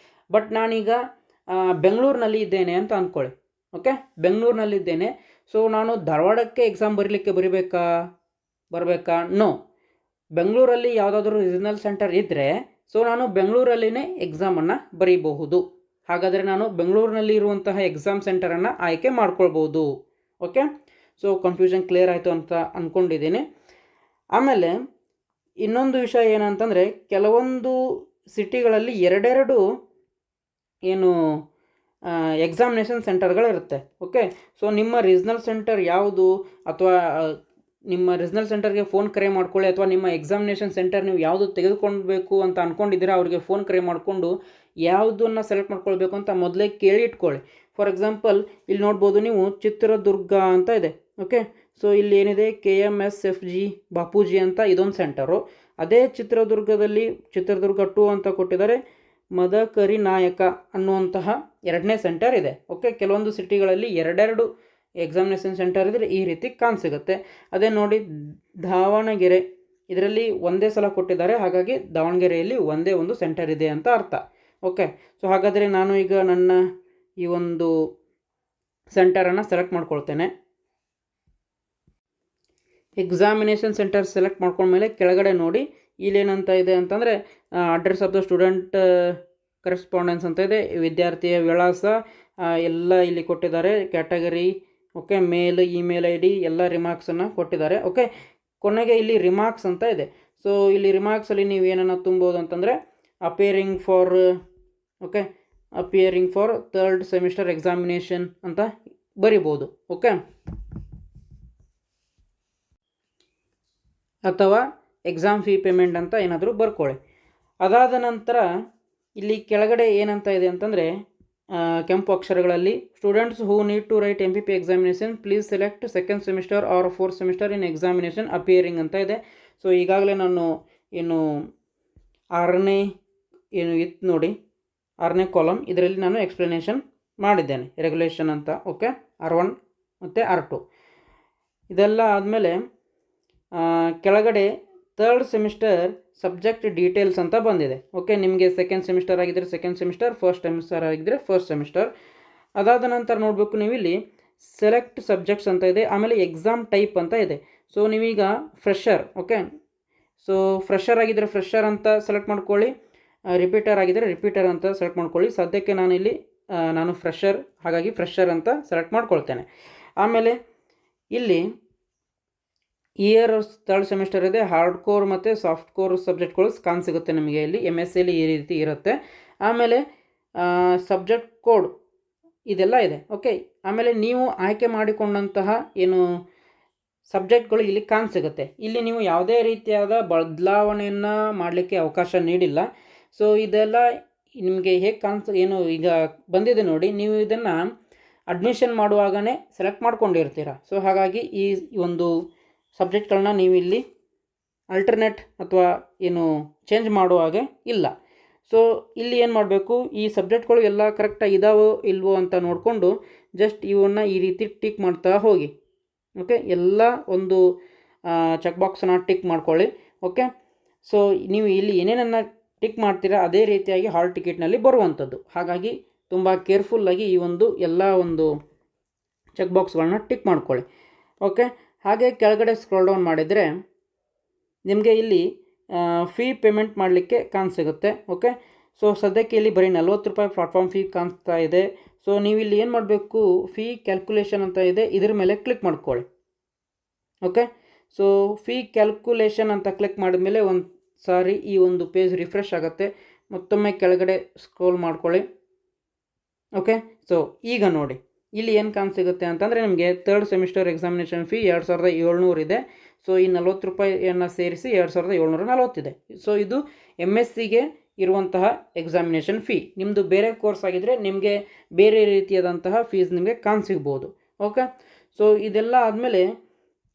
ಬಟ್ ನಾನೀಗ ಬೆಂಗಳೂರಿನಲ್ಲಿ ಇದ್ದೇನೆ ಅಂತ ಅಂದ್ಕೊಳ್ಳಿ. ಓಕೆ, ಬೆಂಗಳೂರಿನಲ್ಲಿದ್ದೇನೆ. ಸೊ ನಾನು ಧಾರವಾಡಕ್ಕೆ ಎಕ್ಸಾಮ್ ಬರಬೇಕಾ? ನೋ. ಬೆಂಗಳೂರಲ್ಲಿ ಯಾವುದಾದ್ರೂ ರೀಜ್ನಲ್ ಸೆಂಟರ್ ಇದ್ದರೆ ಸೊ ನಾನು ಬೆಂಗಳೂರಲ್ಲಿನೇ ಎಕ್ಸಾಮನ್ನು ಬರೀಬಹುದು. ಹಾಗಾದರೆ ನಾನು ಬೆಂಗಳೂರಿನಲ್ಲಿ ಇರುವಂತಹ ಎಕ್ಸಾಮ್ ಸೆಂಟರನ್ನು ಆಯ್ಕೆ ಮಾಡ್ಕೊಳ್ಬೋದು. ಓಕೆ, ಸೊ ಕನ್ಫ್ಯೂಷನ್ ಕ್ಲಿಯರ್ ಆಯಿತು ಅಂತ ಅಂದ್ಕೊಂಡಿದ್ದೀನಿ. ಆಮೇಲೆ ಇನ್ನೊಂದು ವಿಷಯ ಏನಂತಂದರೆ, ಕೆಲವೊಂದು ಸಿಟಿಗಳಲ್ಲಿ ಎರಡೆರಡು ಏನು ಎಕ್ಸಾಮಿನೇಷನ್ ಸೆಂಟರ್ಗಳಿರುತ್ತೆ. ಓಕೆ, ಸೊ ನಿಮ್ಮ ರೀಜ್ನಲ್ ಸೆಂಟರ್ ಯಾವುದು ಅಥವಾ ನಿಮ್ಮ ರೀಜ್ನಲ್ ಸೆಂಟರ್ಗೆ ಫೋನ್ ಕರೆ ಮಾಡ್ಕೊಳ್ಳಿ, ಅಥವಾ ನಿಮ್ಮ ಎಕ್ಸಾಮಿನೇಷನ್ ಸೆಂಟರ್ ನೀವು ಯಾವುದು ತೆಗೆದುಕೊಳ್ಬೇಕು ಅಂತ ಅಂದ್ಕೊಂಡಿದ್ದೀರಾ ಅವರಿಗೆ ಫೋನ್ ಕರೆ ಮಾಡಿಕೊಂಡು ಯಾವುದನ್ನು ಸೆಲೆಕ್ಟ್ ಮಾಡ್ಕೊಳ್ಬೇಕು ಅಂತ ಮೊದಲೇ ಕೇಳಿ ಇಟ್ಕೊಳ್ಳಿ. ಫಾರ್ ಎಕ್ಸಾಂಪಲ್ ಇಲ್ಲಿ ನೋಡ್ಬೋದು ನೀವು ಚಿತ್ರದುರ್ಗ ಅಂತ ಇದೆ. ಓಕೆ, ಸೊ ಇಲ್ಲಿ ಏನಿದೆ KMSFG ಬಾಪೂಜಿ ಅಂತ ಇದೊಂದು ಸೆಂಟರು. ಅದೇ ಚಿತ್ರದುರ್ಗ 2 ಅಂತ ಕೊಟ್ಟಿದ್ದಾರೆ. ಮದಕರಿ ನಾಯಕ ಅನ್ನುವಂತಹ 2ನೇ ಸೆಂಟರ್ ಇದೆ. ಓಕೆ, ಕೆಲವೊಂದು ಸಿಟಿಗಳಲ್ಲಿ ಎರಡೆರಡು ಎಕ್ಸಾಮಿನೇಷನ್ ಸೆಂಟರ್ ಇದ್ದರೆ ಈ ರೀತಿ ಕಾಣಿಸಿಗುತ್ತೆ. ಅದೇ ನೋಡಿ ದಾವಣಗೆರೆ, ಇದರಲ್ಲಿ ಒಂದೇ ಸಲ ಕೊಟ್ಟಿದ್ದಾರೆ, ಹಾಗಾಗಿ ದಾವಣಗೆರೆಯಲ್ಲಿ ಒಂದೇ ಒಂದು ಸೆಂಟರ್ ಇದೆ ಅಂತ ಅರ್ಥ. ಓಕೆ, ಸೊ ಹಾಗಾದರೆ ನಾನು ಈಗ ನನ್ನ ಈ ಒಂದು ಸೆಂಟರನ್ನು ಸೆಲೆಕ್ಟ್ ಮಾಡ್ಕೊಳ್ತೇನೆ. ಎಕ್ಸಾಮಿನೇಷನ್ ಸೆಂಟರ್ ಸೆಲೆಕ್ಟ್ ಮಾಡ್ಕೊಂಡ್ಮೇಲೆ ಕೆಳಗಡೆ ನೋಡಿ ಇಲ್ಲೇನಂತ ಇದೆ ಅಂತಂದರೆ address of the student correspondence ಅಂತ ಇದೆ. ವಿದ್ಯಾರ್ಥಿಯ ವಿಳಾಸ ಎಲ್ಲ ಇಲ್ಲಿ ಕೊಟ್ಟಿದ್ದಾರೆ. ಕ್ಯಾಟಗರಿ, ಓಕೆ, ಮೇಲ್, ಇಮೇಲ್ ID ಎಲ್ಲ ರಿಮಾರ್ಕ್ಸನ್ನು ಕೊಟ್ಟಿದ್ದಾರೆ. ಓಕೆ, ಕೊನೆಗೆ ಇಲ್ಲಿ ರಿಮಾರ್ಕ್ಸ್ ಅಂತ ಇದೆ. ಸೊ ಇಲ್ಲಿ ರಿಮಾರ್ಕ್ಸಲ್ಲಿ ನೀವು ಏನನ್ನು ತುಂಬೋದು ಅಂತಂದರೆ appearing for 3rd semester examination ಅಂತ ಬರಿಬೋದು. ಓಕೆ, ಅಥವಾ ಎಕ್ಸಾಮ್ ಫೀ ಪೇಮೆಂಟ್ ಅಂತ ಏನಾದರೂ ಬರ್ಕೊಳ್ಳಿ. ಅದಾದ ನಂತರ ಇಲ್ಲಿ ಕೆಳಗಡೆ ಏನಂತ ಇದೆ ಅಂತಂದರೆ ಕೆಂಪು ಅಕ್ಷರಗಳಲ್ಲಿ students who need to write MPP examination please select 2nd semester or 4th semester in examination appearing ಅಂತ ಇದೆ. ಸೊ ಈಗಾಗಲೇ ನಾನು ಇತ್ತು ನೋಡಿ 6ನೇ ಕಾಲಮ್, ಇದರಲ್ಲಿ ನಾನು ಎಕ್ಸ್ಪ್ಲನೇಷನ್ ಮಾಡಿದ್ದೇನೆ ರೆಗ್ಯುಲೇಷನ್ ಅಂತ. ಓಕೆ, R1 ಮತ್ತು R2 ಇದೆಲ್ಲ ಆದಮೇಲೆ ಕೆಳಗಡೆ 3rd ಸೆಮಿಸ್ಟರ್ ಸಬ್ಜೆಕ್ಟ್ ಡೀಟೇಲ್ಸ್ ಅಂತ ಬಂದಿದೆ. ಓಕೆ, ನಿಮಗೆ 2nd ಸೆಮಿಸ್ಟರ್ ಆಗಿದ್ದರೆ 2nd ಸೆಮಿಸ್ಟರ್, 1st ಸೆಮಿಸ್ಟರ್ ಆಗಿದ್ದರೆ 1st ಸೆಮಿಸ್ಟರ್. ಅದಾದ ನಂತರ ನೋಡಬೇಕು ನೀವು ಇಲ್ಲಿ ಸೆಲೆಕ್ಟ್ ಸಬ್ಜೆಕ್ಟ್ಸ್ ಅಂತ ಇದೆ. ಆಮೇಲೆ ಎಕ್ಸಾಮ್ ಟೈಪ್ ಅಂತ ಇದೆ. ಸೊ ನೀವೀಗ ಫ್ರೆಷರ್, ಓಕೆ, ಸೊ ಫ್ರೆಷರ್ ಆಗಿದ್ದರೆ ಫ್ರೆಷರ್ ಅಂತ ಸೆಲೆಕ್ಟ್ ಮಾಡ್ಕೊಳ್ಳಿ, ರಿಪೀಟರ್ ಆಗಿದ್ದರೆ ರಿಪೀಟರ್ ಅಂತ ಸೆಲೆಕ್ಟ್ ಮಾಡ್ಕೊಳ್ಳಿ. ಸದ್ಯಕ್ಕೆ ನಾನು ಫ್ರೆಷರ್, ಹಾಗಾಗಿ ಫ್ರೆಷರ್ ಅಂತ ಸೆಲೆಕ್ಟ್ ಮಾಡ್ಕೊಳ್ತೇನೆ. ಆಮೇಲೆ ಇಲ್ಲಿ ಇಯರ್ ಥರ್ಡ್ ಸೆಮಿಸ್ಟರ್ ಇದೆ, ಹಾರ್ಡ್ ಕೋರ್ ಮತ್ತು ಸಾಫ್ಟ್ ಕೋರ್ ಸಬ್ಜೆಕ್ಟ್ಗಳು ಸಿಗುತ್ತೆ ನಿಮಗೆ ಇಲ್ಲಿ MSc ಈ ರೀತಿ ಇರುತ್ತೆ. ಆಮೇಲೆ ಸಬ್ಜೆಕ್ಟ್ ಕೋಡ್ ಇದೆಲ್ಲ ಇದೆ, ಓಕೆ. ಆಮೇಲೆ ನೀವು ಆಯ್ಕೆ ಮಾಡಿಕೊಂಡಂತಹ ಏನು ಸಬ್ಜೆಕ್ಟ್ಗಳು ಇಲ್ಲಿ ಸಿಗುತ್ತೆ. ಇಲ್ಲಿ ನೀವು ಯಾವುದೇ ರೀತಿಯಾದ ಬದಲಾವಣೆಯನ್ನು ಮಾಡಲಿಕ್ಕೆ ಅವಕಾಶ ನೀಡಿಲ್ಲ. ಸೊ ಇದೆಲ್ಲ ನಿಮಗೆ ಹೇಗೆ ಏನು ಈಗ ಬಂದಿದೆ ನೋಡಿ, ನೀವು ಇದನ್ನು ಅಡ್ಮಿಷನ್ ಮಾಡುವಾಗಲೇ ಸೆಲೆಕ್ಟ್ ಮಾಡ್ಕೊಂಡಿರ್ತೀರ. ಸೊ ಹಾಗಾಗಿ ಈ ಒಂದು ಸಬ್ಜೆಕ್ಟ್ಗಳನ್ನ ನೀವು ಇಲ್ಲಿ ಅಲ್ಟರ್ನೇಟ್ ಅಥವಾ ಏನು ಚೇಂಜ್ ಮಾಡುವಾಗೆ ಇಲ್ಲ. ಸೊ ಇಲ್ಲಿ ಏನು ಮಾಡಬೇಕು, ಈ ಸಬ್ಜೆಕ್ಟ್ಗಳು ಎಲ್ಲ ಕರೆಕ್ಟಾಗಿ ಇದಾವೋ ಇಲ್ವೋ ಅಂತ ನೋಡಿಕೊಂಡು ಜಸ್ಟ್ ಇವನ್ನ ಈ ರೀತಿ ಟಿಕ್ ಮಾಡ್ತಾ ಹೋಗಿ, ಓಕೆ. ಎಲ್ಲ ಒಂದು ಚೆಕ್ ಬಾಕ್ಸನ್ನು ಟಿಕ್ ಮಾಡ್ಕೊಳ್ಳಿ, ಓಕೆ. ಸೊ ನೀವು ಇಲ್ಲಿ ಏನೇನನ್ನು ಟಿಕ್ ಮಾಡ್ತೀರಾ ಅದೇ ರೀತಿಯಾಗಿ ಹಾಲ್ ಟಿಕೆಟ್ನಲ್ಲಿ ಬರುವಂಥದ್ದು. ಹಾಗಾಗಿ ತುಂಬ ಕೇರ್ಫುಲ್ಲಾಗಿ ಈ ಒಂದು ಎಲ್ಲ ಒಂದು ಚೆಕ್ ಬಾಕ್ಸ್ಗಳನ್ನ ಟಿಕ್ ಮಾಡ್ಕೊಳ್ಳಿ, ಓಕೆ. ಹಾಗೆ ಕೆಳಗಡೆ ಸ್ಕ್ರೋಲ್ ಡೌನ್ ಮಾಡಿದರೆ ನಿಮಗೆ ಇಲ್ಲಿ ಫೀ ಪೇಮೆಂಟ್ ಮಾಡಲಿಕ್ಕೆ ಸಿಗುತ್ತೆ, ಓಕೆ. ಸೊ ಸದ್ಯಕ್ಕೆ ಇಲ್ಲಿ ಬರೀ 40 ರೂಪಾಯಿ ಪ್ಲಾಟ್ಫಾರ್ಮ್ ಫೀ ಕಾಣಿಸ್ತಾ ಇದೆ. ಸೊ ನೀವು ಇಲ್ಲಿ ಏನು ಮಾಡಬೇಕು, ಫೀ ಕ್ಯಾಲ್ಕುಲೇಷನ್ ಅಂತ ಇದೆ, ಇದ್ರ ಮೇಲೆ ಕ್ಲಿಕ್ ಮಾಡ್ಕೊಳ್ಳಿ, ಓಕೆ. ಸೊ ಫೀ ಕ್ಯಾಲ್ಕುಲೇಷನ್ ಅಂತ ಕ್ಲಿಕ್ ಮಾಡಿದ್ಮೇಲೆ ಒಂದು ಸಾರಿ ಈ ಒಂದು ಪೇಜ್ ರಿಫ್ರೆಶ್ ಆಗುತ್ತೆ. ಮತ್ತೊಮ್ಮೆ ಕೆಳಗಡೆ ಸ್ಕ್ರೋಲ್ ಮಾಡ್ಕೊಳ್ಳಿ, ಓಕೆ. ಸೊ ಈಗ ನೋಡಿ ಇಲ್ಲಿ ಏನು ಸಿಗುತ್ತೆ ಅಂತಂದರೆ ನಿಮಗೆ ಥರ್ಡ್ ಸೆಮಿಸ್ಟರ್ ಎಕ್ಸಾಮಿನೇಷನ್ ಫೀ 2700 ಇದೆ. ಸೊ ಈ 40 ರೂಪಾಯಿಯನ್ನು ಸೇರಿಸಿ 2740 ಇದೆ. ಸೊ ಇದು MScಗೆ ಇರುವಂತಹ ಎಕ್ಸಾಮಿನೇಷನ್ ಫೀ. ನಿಮ್ಮದು ಬೇರೆ ಕೋರ್ಸ್ ಆಗಿದ್ದರೆ ನಿಮಗೆ ಬೇರೆ ರೀತಿಯಾದಂತಹ ಫೀಸ್ ನಿಮಗೆ ಸಿಗ್ಬೋದು, ಓಕೆ. ಸೊ ಇದೆಲ್ಲ ಆದಮೇಲೆ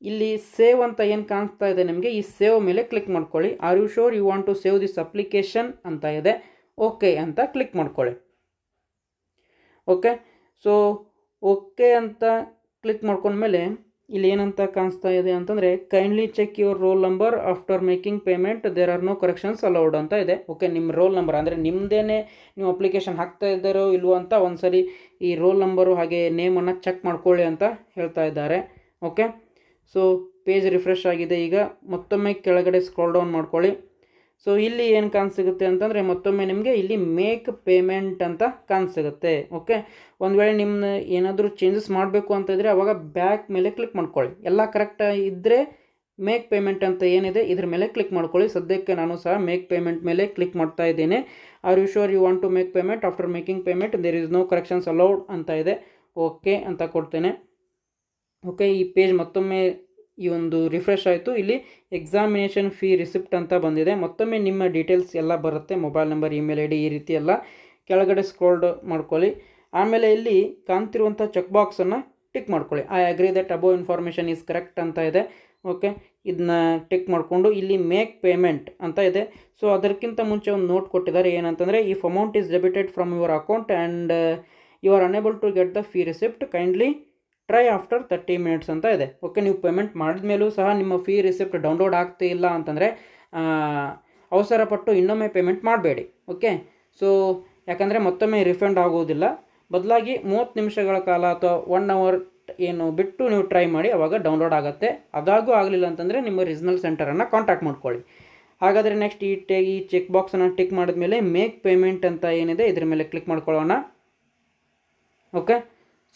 ಇಲ್ಲಿ ಸೇವ್ ಅಂತ ಏನು ಕಾಣಿಸ್ತಾ ಇದೆ ನಿಮಗೆ, ಈ ಸೇವ್ ಮೇಲೆ ಕ್ಲಿಕ್ ಮಾಡ್ಕೊಳ್ಳಿ. Are you sure you want to save this application ಅಂತ ಇದೆ, ಓಕೆ ಅಂತ ಕ್ಲಿಕ್ ಮಾಡ್ಕೊಳ್ಳಿ, ಓಕೆ. ಸೊ ಓಕೆ ಅಂತ ಕ್ಲಿಕ್ ಮಾಡ್ಕೊಂಡ್ಮೇಲೆ ಇಲ್ಲಿ ಏನಂತ ಕಾಣಿಸ್ತಾ ಇದೆ ಅಂತಂದರೆ kindly check your roll number after making payment there are no corrections allowed ಅಂತ ಇದೆ, ಓಕೆ. ನಿಮ್ಮ ರೋಲ್ ನಂಬರ್ ಅಂದರೆ ನಿಮ್ಮದೇನೆ ನೀವು ಅಪ್ಲಿಕೇಶನ್ ಹಾಕ್ತಾ ಇದ್ದಾರೋ ಇಲ್ವೋ ಅಂತ ಒಂದ್ಸರಿ ಈ ರೋಲ್ ನಂಬರು ಹಾಗೆ ನೇಮನ್ನು ಚೆಕ್ ಮಾಡ್ಕೊಳ್ಳಿ ಅಂತ ಹೇಳ್ತಾ ಇದ್ದಾರೆ, ಓಕೆ. ಸೊ ಪೇಜ್ ರಿಫ್ರೆಶ್ ಆಗಿದೆ. ಈಗ ಮತ್ತೊಮ್ಮೆ ಕೆಳಗಡೆ ಸ್ಕ್ರೋಲ್ ಡೌನ್ ಮಾಡ್ಕೊಳ್ಳಿ. ಸೊ ಇಲ್ಲಿ ಏನು ಸಿಗುತ್ತೆ ಅಂತಂದರೆ ಮತ್ತೊಮ್ಮೆ ನಿಮಗೆ ಇಲ್ಲಿ ಮೇಕ್ ಪೇಮೆಂಟ್ ಅಂತ ಸಿಗುತ್ತೆ, ಓಕೆ. ಒಂದು ವೇಳೆ ನಿಮ್ಮ ಏನಾದರೂ ಚೇಂಜಸ್ ಮಾಡಬೇಕು ಅಂತ ಇದ್ದರೆ ಅವಾಗ ಬ್ಯಾಕ್ ಮೇಲೆ ಕ್ಲಿಕ್ ಮಾಡ್ಕೊಳ್ಳಿ. ಎಲ್ಲ ಕರೆಕ್ಟ್ ಇದ್ದರೆ ಮೇಕ್ ಪೇಮೆಂಟ್ ಅಂತ ಏನಿದೆ ಇದ್ರ ಮೇಲೆ ಕ್ಲಿಕ್ ಮಾಡ್ಕೊಳ್ಳಿ. ಸದ್ಯಕ್ಕೆ ನಾನು ಸಹ ಮೇಕ್ ಪೇಮೆಂಟ್ ಮೇಲೆ ಕ್ಲಿಕ್ ಮಾಡ್ತಾ ಇದ್ದೇನೆ. Are you sure you want to make payment after making payment there is no corrections allowed ಅಂತ ಇದೆ, ಓಕೆ ಅಂತ ಕೊಡ್ತೇನೆ, ಓಕೆ. ಈ ಪೇಜ್ ಮತ್ತೊಮ್ಮೆ ಈ ಒಂದು ರಿಫ್ರೆಶ್ ಆಯಿತು. ಇಲ್ಲಿ ಎಕ್ಸಾಮಿನೇಷನ್ ಫೀ ರಿಸಿಪ್ಟ್ ಅಂತ ಬಂದಿದೆ. ಮತ್ತೊಮ್ಮೆ ನಿಮ್ಮ ಡೀಟೇಲ್ಸ್ ಎಲ್ಲ ಬರುತ್ತೆ, ಮೊಬೈಲ್ ನಂಬರ್, ಇಮೇಲ್ ID ಈ ರೀತಿ ಎಲ್ಲ ಕೆಳಗಡೆ ಸ್ಕ್ರೋಲ್ ಮಾಡ್ಕೊಳ್ಳಿ. ಆಮೇಲೆ ಇಲ್ಲಿ ಕಾಣ್ತಿರುವಂಥ ಚೆಕ್ ಬಾಕ್ಸನ್ನು ಟಿಕ್ ಮಾಡ್ಕೊಳ್ಳಿ. I agree that above information is correct ಅಂತ ಇದೆ, ಓಕೆ. ಇದನ್ನ ಟಿಕ್ ಮಾಡಿಕೊಂಡು ಇಲ್ಲಿ ಮೇಕ್ ಪೇಮೆಂಟ್ ಅಂತ ಇದೆ. ಸೊ ಅದಕ್ಕಿಂತ ಮುಂಚೆ ಒಂದು ನೋಟ್ ಕೊಟ್ಟಿದ್ದಾರೆ, ಏನಂತಂದರೆ if amount is debited from your account and you are unable to get the fee receipt kindly try after 30 minutes ಅಂತ ಇದೆ, ಓಕೆ. ನೀವು ಪೇಮೆಂಟ್ ಮಾಡಿದ ಮೇಲೂ ಸಹ ನಿಮ್ಮ ಫೀ ರಿಸಿಪ್ಟ್ ಡೌನ್ಲೋಡ್ ಆಗ್ತಿಲ್ಲ ಅಂತಂದರೆ ಅವಸರಪಟ್ಟು ಇನ್ನೊಮ್ಮೆ ಪೇಮೆಂಟ್ ಮಾಡಬೇಡಿ, ಓಕೆ. ಸೊ ಯಾಕಂದರೆ ಮತ್ತೊಮ್ಮೆ ರಿಫಂಡ್ ಆಗೋದಿಲ್ಲ. ಬದಲಾಗಿ 30 ನಿಮಿಷಗಳ ಕಾಲ ಅಥವಾ 1 ಅವರ್ ಏನು ಬಿಟ್ಟು ನೀವು ಟ್ರೈ ಮಾಡಿ, ಆವಾಗ ಡೌನ್ಲೋಡ್ ಆಗುತ್ತೆ. ಅದಾಗೂ ಆಗಲಿಲ್ಲ ಅಂತಂದರೆ ನಿಮ್ಮ ರೀಜ್ನಲ್ ಸೆಂಟರನ್ನು ಕಾಂಟ್ಯಾಕ್ಟ್ ಮಾಡ್ಕೊಳ್ಳಿ. ಹಾಗಾದರೆ ನೆಕ್ಸ್ಟ್ ಈ ಚೆಕ್ ಬಾಕ್ಸನ್ನು ಟಿಕ್ ಮಾಡಿದ್ಮೇಲೆ ಮೇಕ್ ಪೇಮೆಂಟ್ ಅಂತ ಏನಿದೆ ಇದ್ರ ಮೇಲೆ ಕ್ಲಿಕ್ ಮಾಡ್ಕೊಳ್ಳೋಣ, ಓಕೆ.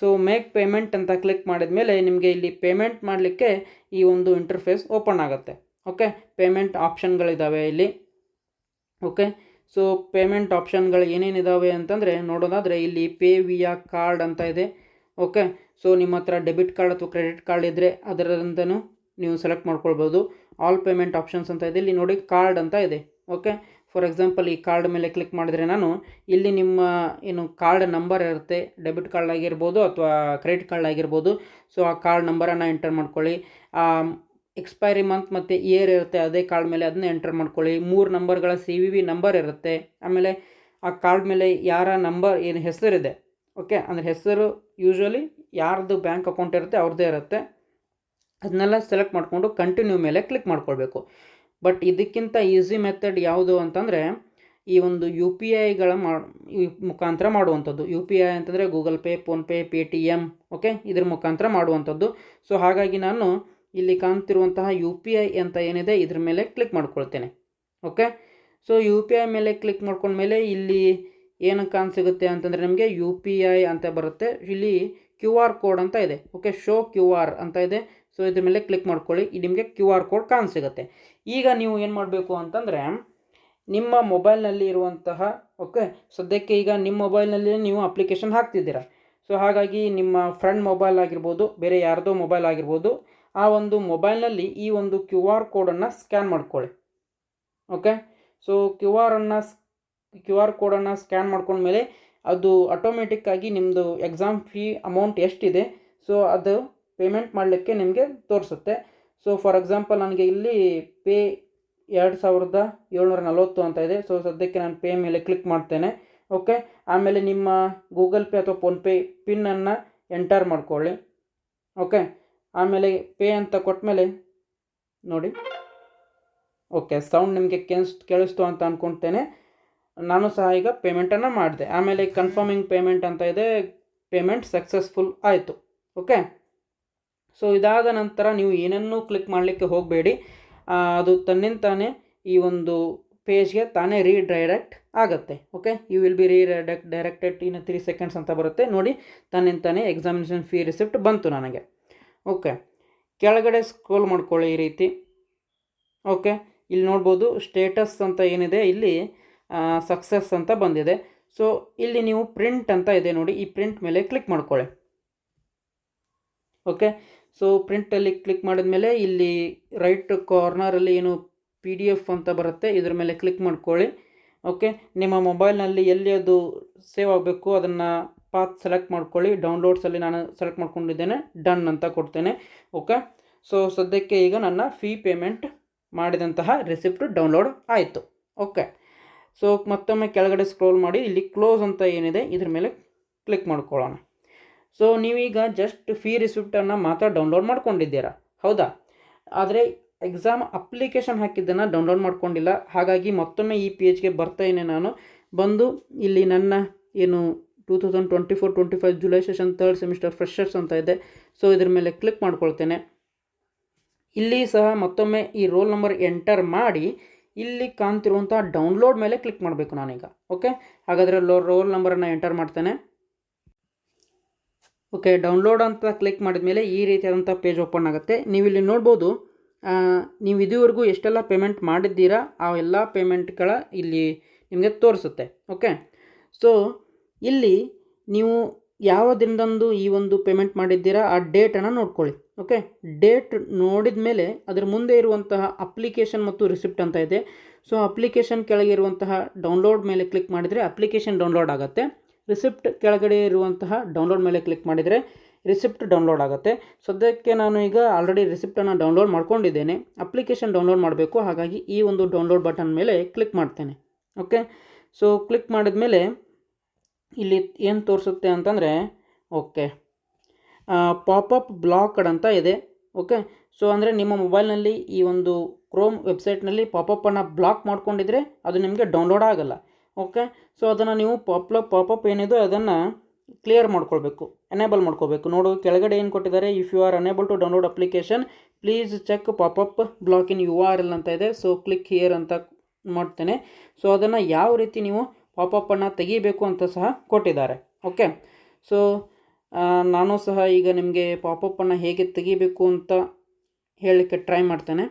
ಸೊ ಮೇಕ್ ಪೇಮೆಂಟ್ ಅಂತ ಕ್ಲಿಕ್ ಮಾಡಿದ ಮೇಲೆ ನಿಮಗೆ ಇಲ್ಲಿ ಪೇಮೆಂಟ್ ಮಾಡಲಿಕ್ಕೆ ಈ ಒಂದು ಇಂಟರ್ಫೇಸ್ ಓಪನ್ ಆಗುತ್ತೆ, ಓಕೆ. ಪೇಮೆಂಟ್ ಆಪ್ಷನ್ಗಳಿದ್ದಾವೆ ಇಲ್ಲಿ, ಓಕೆ. ಸೊ ಪೇಮೆಂಟ್ ಆಪ್ಷನ್ಗಳು ಏನೇನಿದ್ದಾವೆ ಅಂತಂದರೆ ನೋಡೋದಾದರೆ ಇಲ್ಲಿ ಪೇ ವಿಯಾ ಕಾರ್ಡ್ ಅಂತ ಇದೆ, ಓಕೆ. ಸೊ ನಿಮ್ಮ ಹತ್ರ ಡೆಬಿಟ್ ಕಾರ್ಡ್ ಅಥವಾ ಕ್ರೆಡಿಟ್ ಕಾರ್ಡ್ ಇದ್ದರೆ ಅದರಿಂದನೂ ನೀವು ಸೆಲೆಕ್ಟ್ ಮಾಡ್ಕೊಳ್ಬೋದು. ಆಲ್ ಪೇಮೆಂಟ್ ಆಪ್ಷನ್ಸ್ ಅಂತ ಇದೆ, ಇಲ್ಲಿ ನೋಡಿ ಕಾರ್ಡ್ ಅಂತ ಇದೆ, ಓಕೆ. ಫಾರ್ ಎಕ್ಸಾಂಪಲ್ ಈ ಕಾರ್ಡ್ ಮೇಲೆ ಕ್ಲಿಕ್ ಮಾಡಿದರೆ ನಾನು ಇಲ್ಲಿ ನಿಮ್ಮ ಏನು ಕಾರ್ಡ್ ನಂಬರ್ ಇರುತ್ತೆ, ಡೆಬಿಟ್ ಕಾರ್ಡ್ ಆಗಿರ್ಬೋದು ಅಥವಾ ಕ್ರೆಡಿಟ್ ಕಾರ್ಡ್ ಆಗಿರ್ಬೋದು. ಸೊ ಆ ಕಾರ್ಡ್ ನಂಬರನ್ನು ಎಂಟರ್ ಮಾಡ್ಕೊಳ್ಳಿ. ಎಕ್ಸ್ಪೈರಿ ಮಂತ್ ಮತ್ತು ಇಯರ್ ಇರುತ್ತೆ ಅದೇ ಕಾರ್ಡ್ ಮೇಲೆ, ಅದನ್ನ ಎಂಟರ್ ಮಾಡ್ಕೊಳ್ಳಿ. 3 ನಂಬರ್ಗಳ CVV ನಂಬರ್ ಇರುತ್ತೆ. ಆಮೇಲೆ ಆ ಕಾರ್ಡ್ ಮೇಲೆ ಯಾರ ನಂಬರ್ ಏನು ಹೆಸರಿದೆ, ಓಕೆ, ಅಂದರೆ ಹೆಸರು ಯೂಶ್ವಲಿ ಯಾರ್ದು ಬ್ಯಾಂಕ್ ಅಕೌಂಟ್ ಇರುತ್ತೆ ಅವ್ರದ್ದೇ ಇರುತ್ತೆ. ಅದನ್ನೆಲ್ಲ ಸೆಲೆಕ್ಟ್ ಮಾಡಿಕೊಂಡು ಕಂಟಿನ್ಯೂ ಮೇಲೆ ಕ್ಲಿಕ್ ಮಾಡ್ಕೊಳ್ಬೇಕು. ಬಟ್ ಇದಕ್ಕಿಂತ ಈಸಿ ಮೆಥಡ್ ಯಾವುದು ಅಂತಂದರೆ ಈ ಒಂದು UPIಗಳ ಮುಖಾಂತರ ಮಾಡುವಂಥದ್ದು. UPI ಅಂತಂದರೆ Google pay, PhonePe, Paytm, okay, ಇದ್ರ ಮುಖಾಂತರ ಮಾಡುವಂಥದ್ದು. ಸೊ ಹಾಗಾಗಿ ನಾನು ಇಲ್ಲಿ ಕಾಣ್ತಿರುವಂತಹ UPI ಅಂತ ಏನಿದೆ ಇದ್ರ ಮೇಲೆ ಕ್ಲಿಕ್ ಮಾಡ್ಕೊಳ್ತೇನೆ. ಓಕೆ, ಸೊ UPI ಮೇಲೆ ಕ್ಲಿಕ್ ಮಾಡ್ಕೊಂಡ್ಮೇಲೆ ಇಲ್ಲಿ ಏನು ಸಿಗುತ್ತೆ ಅಂತಂದರೆ ನಮಗೆ UPI ಅಂತ ಬರುತ್ತೆ. ಇಲ್ಲಿ QR ಕೋಡ್ ಅಂತ ಇದೆ. ಓಕೆ, ಶೋ QR ಅಂತ ಇದೆ. ಸೊ ಇದ್ರ ಮೇಲೆ ಕ್ಲಿಕ್ ಮಾಡ್ಕೊಳ್ಳಿ, ನಿಮಗೆ QR ಕೋಡ್ ಸಿಗುತ್ತೆ. ಈಗ ನೀವು ಏನು ಮಾಡಬೇಕು ಅಂತಂದರೆ ನಿಮ್ಮ ಮೊಬೈಲ್ನಲ್ಲಿ ಇರುವಂತಹ ಓಕೆ, ಸದ್ಯಕ್ಕೆ ಈಗ ನಿಮ್ಮ ಮೊಬೈಲ್ನಲ್ಲಿ ನೀವು ಅಪ್ಲಿಕೇಶನ್ ಹಾಕ್ತಿದ್ದೀರಾ. ಸೊ ಹಾಗಾಗಿ ನಿಮ್ಮ ಫ್ರೆಂಡ್ ಮೊಬೈಲ್ ಆಗಿರ್ಬೋದು, ಬೇರೆ ಯಾರ್ದೋ ಮೊಬೈಲ್ ಆಗಿರ್ಬೋದು, ಆ ಒಂದು ಮೊಬೈಲ್ನಲ್ಲಿ ಈ ಒಂದು QR ಕೋಡನ್ನು ಸ್ಕ್ಯಾನ್ ಮಾಡ್ಕೊಳ್ಳಿ. ಓಕೆ, ಸೊ QR ಕೋಡನ್ನು ಸ್ಕ್ಯಾನ್ ಮಾಡ್ಕೊಂಡ್ಮೇಲೆ ಅದು ಆಟೋಮೆಟಿಕ್ಕಾಗಿ ನಿಮ್ಮದು ಎಕ್ಸಾಮ್ ಫೀ ಅಮೌಂಟ್ ಎಷ್ಟಿದೆ ಸೊ ಅದು ಪೇಮೆಂಟ್ ಮಾಡಲಿಕ್ಕೆ ನಿಮಗೆ ತೋರಿಸುತ್ತೆ. ಸೊ ಫಾರ್ ಎಕ್ಸಾಂಪಲ್ ನನಗೆ ಇಲ್ಲಿ ಪೇ 2740 ಅಂತ ಇದೆ. ಸೊ ಸದ್ಯಕ್ಕೆ ನಾನು ಪೇ ಮೇಲೆ ಕ್ಲಿಕ್ ಮಾಡ್ತೇನೆ. ಓಕೆ, ಆಮೇಲೆ ನಿಮ್ಮ ಗೂಗಲ್ ಪೇ ಅಥವಾ ಫೋನ್ಪೇ ಪಿನ್ನನ್ನು ಎಂಟರ್ ಮಾಡ್ಕೊಳ್ಳಿ. ಓಕೆ, ಆಮೇಲೆ ಪೇ ಅಂತ ಕೊಟ್ಟಮೇಲೆ ನೋಡಿ, ಓಕೆ ಸೌಂಡ್ ನಿಮಗೆ ಕೇಳಿಸ್ತು ಅಂತ ಅಂದ್ಕೊಳ್ತೇನೆ. ನಾನು ಸಹ ಈಗ ಪೇಮೆಂಟನ್ನು ಮಾಡಿದೆ. ಆಮೇಲೆ ಕನ್ಫರ್ಮಿಂಗ್ ಪೇಮೆಂಟ್ ಅಂತ ಇದೆ, ಪೇಮೆಂಟ್ ಸಕ್ಸಸ್ಫುಲ್ ಆಯಿತು. ಓಕೆ, ಸೊ ಇದಾದ ನಂತರ ನೀವು ಏನನ್ನೂ ಕ್ಲಿಕ್ ಮಾಡಲಿಕ್ಕೆ ಹೋಗಬೇಡಿ, ಅದು ತನ್ನಿಂತಾನೇ ಈ ಒಂದು ಪೇಜ್ಗೆ ತಾನೇ ರೀಡೈರೆಕ್ಟ್ ಆಗುತ್ತೆ. Okay, you will be directed in 3 seconds ಅಂತ ಬರುತ್ತೆ ನೋಡಿ. ತನ್ನಿಂತಾನೇ ಎಕ್ಸಾಮಿನೇಷನ್ ಫೀ ರಿಸಿಪ್ಟ್ ಬಂತು ನನಗೆ. ಓಕೆ, ಕೆಳಗಡೆ ಸ್ಕ್ರೋಲ್ ಮಾಡ್ಕೊಳ್ಳಿ ಈ ರೀತಿ. ಓಕೆ, ಇಲ್ಲಿ ನೋಡ್ಬೋದು ಸ್ಟೇಟಸ್ ಅಂತ ಏನಿದೆ ಇಲ್ಲಿ ಸಕ್ಸಸ್ ಅಂತ ಬಂದಿದೆ. ಸೊ ಇಲ್ಲಿ ನೀವು ಪ್ರಿಂಟ್ ಅಂತ ಇದೆ ನೋಡಿ, ಈ ಪ್ರಿಂಟ್ ಮೇಲೆ ಕ್ಲಿಕ್ ಮಾಡ್ಕೊಳ್ಳಿ. ಓಕೆ, ಸೊ ಪ್ರಿಂಟಲ್ಲಿ ಕ್ಲಿಕ್ ಮಾಡಿದ ಮೇಲೆ ಇಲ್ಲಿ ರೈಟ್ ಕಾರ್ನರಲ್ಲಿ ಏನು PDF ಅಂತ ಬರುತ್ತೆ ಇದ್ರ ಮೇಲೆ ಕ್ಲಿಕ್ ಮಾಡ್ಕೊಳ್ಳಿ. ಓಕೆ, ನಿಮ್ಮ ಮೊಬೈಲ್ನಲ್ಲಿ ಎಲ್ಲಿ ಅದು ಸೇವ್ ಆಗಬೇಕು ಅದನ್ನು ಪಾತ್ ಸೆಲೆಕ್ಟ್ ಮಾಡ್ಕೊಳ್ಳಿ. ಡೌನ್ಲೋಡ್ಸಲ್ಲಿ ನಾನು ಸೆಲೆಕ್ಟ್ ಮಾಡ್ಕೊಂಡಿದ್ದೇನೆ, ಡನ್ ಅಂತ ಕೊಡ್ತೇನೆ. ಓಕೆ, ಸೊ ಸದ್ಯಕ್ಕೆ ಈಗ ನನ್ನ ಫೀ ಪೇಮೆಂಟ್ ಮಾಡಿದಂತಹ ರಿಸಿಪ್ಟ್ ಡೌನ್ಲೋಡ್ ಆಯಿತು. ಓಕೆ, ಸೊ ಮತ್ತೊಮ್ಮೆ ಕೆಳಗಡೆ ಸ್ಕ್ರೋಲ್ ಮಾಡಿ ಇಲ್ಲಿ ಕ್ಲೋಸ್ ಅಂತ ಏನಿದೆ ಇದ್ರ ಮೇಲೆ ಕ್ಲಿಕ್ ಮಾಡ್ಕೊಳ್ಳೋಣ. ಸೊ ನೀವೀಗ ಜಸ್ಟ್ ಫೀ ರಿಸಿಪ್ಟನ್ನು ಮಾತ್ರ ಡೌನ್ಲೋಡ್ ಮಾಡ್ಕೊಂಡಿದ್ದೀರಾ, ಹೌದಾ? ಆದರೆ ಎಕ್ಸಾಮ್ ಅಪ್ಲಿಕೇಶನ್ ಹಾಕಿದ್ದನ್ನು ಡೌನ್ಲೋಡ್ ಮಾಡ್ಕೊಂಡಿಲ್ಲ. ಹಾಗಾಗಿ ಮತ್ತೊಮ್ಮೆ ಈ ಪೇಜ್ಗೆ ಬರ್ತಾಯಿನಿ. ನಾನು ಬಂದು ಇಲ್ಲಿ ನನ್ನ ಏನು 2024-25 July session 3rd semester freshers ಅಂತ ಇದೆ. ಸೊ ಇದ್ರ ಮೇಲೆ ಕ್ಲಿಕ್ ಮಾಡ್ಕೊಳ್ತೇನೆ. ಇಲ್ಲಿ ಸಹ ಮತ್ತೊಮ್ಮೆ ಈ ರೋಲ್ ನಂಬರ್ ಎಂಟರ್ ಮಾಡಿ ಇಲ್ಲಿ ಕಾಣ್ತಿರುವಂಥ ಡೌನ್ಲೋಡ್ ಮೇಲೆ ಕ್ಲಿಕ್ ಮಾಡಬೇಕು ನಾನೀಗ. ಓಕೆ, ಹಾಗಾದರೆ ರೋಲ್ ನಂಬರನ್ನು ಎಂಟರ್ ಮಾಡ್ತೇನೆ. ಓಕೆ, ಡೌನ್ಲೋಡ್ ಅಂತ ಕ್ಲಿಕ್ ಮಾಡಿದ ಮೇಲೆ ಈ ರೀತಿಯಾದಂಥ ಪೇಜ್ ಓಪನ್ ಆಗುತ್ತೆ. ನೀವು ಇಲ್ಲಿ ನೋಡ್ಬೋದು, ನೀವು ಇದುವರೆಗೂ ಎಷ್ಟೆಲ್ಲ ಪೇಮೆಂಟ್ ಮಾಡಿದ್ದೀರಾ ಆ ಎಲ್ಲ ಪೇಮೆಂಟ್ಗಳ ಇಲ್ಲಿ ನಿಮಗೆ ತೋರಿಸುತ್ತೆ. ಓಕೆ, ಸೊ ಇಲ್ಲಿ ನೀವು ಯಾವ ದಿನದಂದು ಈ ಒಂದು ಪೇಮೆಂಟ್ ಮಾಡಿದ್ದೀರಾ ಆ ಡೇಟನ್ನು ನೋಡ್ಕೊಳ್ಳಿ. ಓಕೆ, ಡೇಟ್ ನೋಡಿದ ಮೇಲೆ ಅದರ ಮುಂದೆ ಇರುವಂತಹ ಅಪ್ಲಿಕೇಶನ್ ಮತ್ತು ರಿಸಿಪ್ಟ್ ಅಂತ ಇದೆ. ಸೊ ಅಪ್ಲಿಕೇಶನ್ ಕೆಳಗೆ ಇರುವಂತಹ ಡೌನ್ಲೋಡ್ ಮೇಲೆ ಕ್ಲಿಕ್ ಮಾಡಿದರೆ ಅಪ್ಲಿಕೇಶನ್ ಡೌನ್ಲೋಡ್ ಆಗುತ್ತೆ. ರಿಸಿಪ್ಟ್ ಕೆಳಗಡೆ ಇರುವಂತಹ ಡೌನ್ಲೋಡ್ ಮೇಲೆ ಕ್ಲಿಕ್ ಮಾಡಿದರೆ ರಿಸಿಪ್ಟ್ ಡೌನ್ಲೋಡ್ ಆಗುತ್ತೆ. ಸದ್ಯಕ್ಕೆ ನಾನು ಈಗ ಆಲ್ರೆಡಿ ರಿಸಿಪ್ಟನ್ನು ಡೌನ್ಲೋಡ್ ಮಾಡ್ಕೊಂಡಿದ್ದೇನೆ. ಅಪ್ಲಿಕೇಶನ್ ಡೌನ್ಲೋಡ್ ಮಾಡಬೇಕು, ಹಾಗಾಗಿ ಈ ಒಂದು ಡೌನ್ಲೋಡ್ ಬಟನ್ ಮೇಲೆ ಕ್ಲಿಕ್ ಮಾಡ್ತೇನೆ. ಓಕೆ, ಸೊ ಕ್ಲಿಕ್ ಮಾಡಿದ ಮೇಲೆ ಇಲ್ಲಿ ಏನು ತೋರಿಸುತ್ತೆ ಅಂತಂದರೆ ಓಕೆ ಪಾಪಪ್ ಬ್ಲಾಕ್ಡ್ ಅಂತ ಇದೆ. ಓಕೆ, ಸೊ ಅಂದರೆ ನಿಮ್ಮ ಮೊಬೈಲ್ನಲ್ಲಿ ಈ ಒಂದು ಕ್ರೋಮ್ ವೆಬ್ಸೈಟ್ನಲ್ಲಿ ಪಾಪಪ್ಪನ್ನು ಬ್ಲಾಕ್ ಮಾಡ್ಕೊಂಡಿದ್ರೆ ಅದು ನಿಮಗೆ ಡೌನ್ಲೋಡ್ ಆಗಲ್ಲ. ಓಕೆ, ಸೊ ಅದನ್ನು ನೀವು ಪಾಪಪ್ ಏನಿದೆ ಅದನ್ನು ಕ್ಲಿಯರ್ ಮಾಡ್ಕೊಳ್ಬೇಕು, ಎನೇಬಲ್ ಮಾಡ್ಕೋಬೇಕು. ನೋಡು ಕೆಳಗಡೆ ಏನು ಕೊಟ್ಟಿದ್ದಾರೆ, if you are unable to download application please check popup block in URL ಅಂತ ಇದೆ. ಸೊ ಕ್ಲಿಕ್ ಹಿಯರ್ ಅಂತ ಮಾಡ್ತೇನೆ. ಸೊ ಅದನ್ನು ಯಾವ ರೀತಿ ನೀವು ಪಾಪಪ್ಪನ್ನು ತೆಗಿಬೇಕು ಅಂತ ಸಹ ಕೊಟ್ಟಿದ್ದಾರೆ. ಓಕೆ, ಸೊ ನಾನು ಸಹ ಈಗ ನಿಮಗೆ ಪಾಪಪ್ಪನ್ನು ಹೇಗೆ ತೆಗಿಬೇಕು ಅಂತ ಹೇಳಲಿಕ್ಕೆ ಟ್ರೈ ಮಾಡ್ತೇನೆ.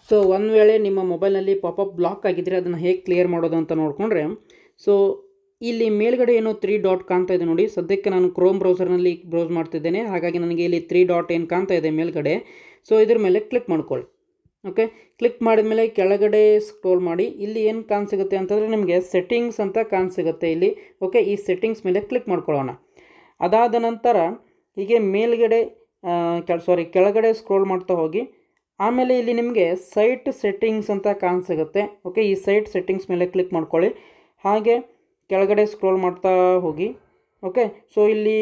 ಸೊ ಒಂದು ವೇಳೆ ನಿಮ್ಮ ಮೊಬೈಲ್ನಲ್ಲಿ ಪಾಪಪ್ ಬ್ಲಾಕ್ ಆಗಿದ್ದರೆ ಅದನ್ನು ಹೇಗೆ ಕ್ಲಿಯರ್ ಮಾಡೋದು ಅಂತ ನೋಡಿಕೊಂಡ್ರೆ, ಸೊ ಇಲ್ಲಿ ಮೇಲ್ಗಡೆ ಏನು 3 ಡಾಟ್ ಕಾಣ್ತಾ ಇದೆ ನೋಡಿ. ಸದ್ಯಕ್ಕೆ ನಾನು ಕ್ರೋಮ್ ಬ್ರೌಸರ್ನಲ್ಲಿ ಬ್ರೌಸ್ ಮಾಡ್ತಿದ್ದೇನೆ, ಹಾಗಾಗಿ ನನಗೆ ಇಲ್ಲಿ 3 ಡಾಟ್ ಏನು ಕಾಣ್ತಾ ಇದೆ ಮೇಲ್ಗಡೆ. ಸೊ ಇದ್ರ ಮೇಲೆ ಕ್ಲಿಕ್ ಮಾಡ್ಕೊಳ್ಳಿ. ಓಕೆ, ಕ್ಲಿಕ್ ಮಾಡಿದ ಮೇಲೆ ಕೆಳಗಡೆ ಸ್ಕ್ರೋಲ್ ಮಾಡಿ ಇಲ್ಲಿ ಏನು ಸಿಗುತ್ತೆ ಅಂತಂದರೆ ನಿಮಗೆ ಸೆಟ್ಟಿಂಗ್ಸ್ ಅಂತ ಸಿಗುತ್ತೆ ಇಲ್ಲಿ. ಓಕೆ, ಈ ಸೆಟ್ಟಿಂಗ್ಸ್ ಮೇಲೆ ಕ್ಲಿಕ್ ಮಾಡ್ಕೊಳ್ಳೋಣ. ಅದಾದ ನಂತರ ಹೀಗೆ ಮೇಲ್ಗಡೆ ಕೆಳಗಡೆ ಸ್ಕ್ರೋಲ್ ಮಾಡ್ತಾ ಹೋಗಿ ಆಮೇಲೆ ಇಲ್ಲಿ ನಿಮಗೆ ಸೈಟ್ ಸೆಟ್ಟಿಂಗ್ಸ್ ಅಂತ ಸಿಗುತ್ತೆ. ಓಕೆ, ಈ ಸೈಟ್ ಸೆಟ್ಟಿಂಗ್ಸ್ ಮೇಲೆ ಕ್ಲಿಕ್ ಮಾಡ್ಕೊಳ್ಳಿ. ಹಾಗೆ ಕೆಳಗಡೆ ಸ್ಕ್ರೋಲ್ ಮಾಡ್ತಾ ಹೋಗಿ. ಓಕೆ, ಸೊ ಇಲ್ಲಿ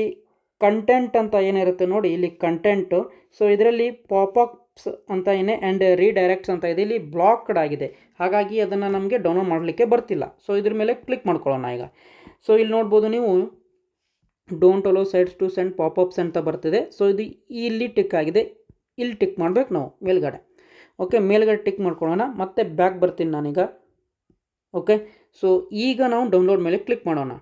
ಕಂಟೆಂಟ್ ಅಂತ ಏನಿರುತ್ತೆ ನೋಡಿ, ಇಲ್ಲಿ ಕಂಟೆಂಟು. ಸೊ ಇದರಲ್ಲಿ ಪಾಪಪ್ಸ್ ಅಂತ ಏನೇ ಆ್ಯಂಡ್ ರೀಡೈರೆಕ್ಟ್ಸ್ ಅಂತ ಇದೆ, ಇಲ್ಲಿ ಬ್ಲಾಕ್ಡ್ ಆಗಿದೆ. ಹಾಗಾಗಿ ಅದನ್ನು ನಮಗೆ ಡೌನ್ಲೋಡ್ ಮಾಡಲಿಕ್ಕೆ ಬರ್ತಿಲ್ಲ. ಸೊ ಇದ್ರ ಮೇಲೆ ಕ್ಲಿಕ್ ಮಾಡ್ಕೊಳ್ಳೋಣ ಈಗ. ಸೊ ಇಲ್ಲಿ ನೋಡ್ಬೋದು ನೀವು don't allow sites to send popups ಅಂತ ಬರ್ತಿದೆ. ಸೊ ಇದು ಇಲ್ಲಿ ಟಿಕ್ ಆಗಿದೆ, ಇಲ್ಲಿ ಟಿಕ್ ಮಾಡಬೇಕು ನಾವು ಮೇಲ್ಗಡೆ. ಓಕೆ, ಮೇಲ್ಗಡೆ ಟಿಕ್ ಮಾಡ್ಕೊಳ್ಳೋಣ. ಮತ್ತೆ ಬ್ಯಾಕ್ ಬರ್ತೀನಿ ನಾನೀಗ. ಓಕೆ, ಸೊ ಈಗ ನಾವು ಡೌನ್ಲೋಡ್ ಮೇಲೆ ಕ್ಲಿಕ್ ಮಾಡೋಣ.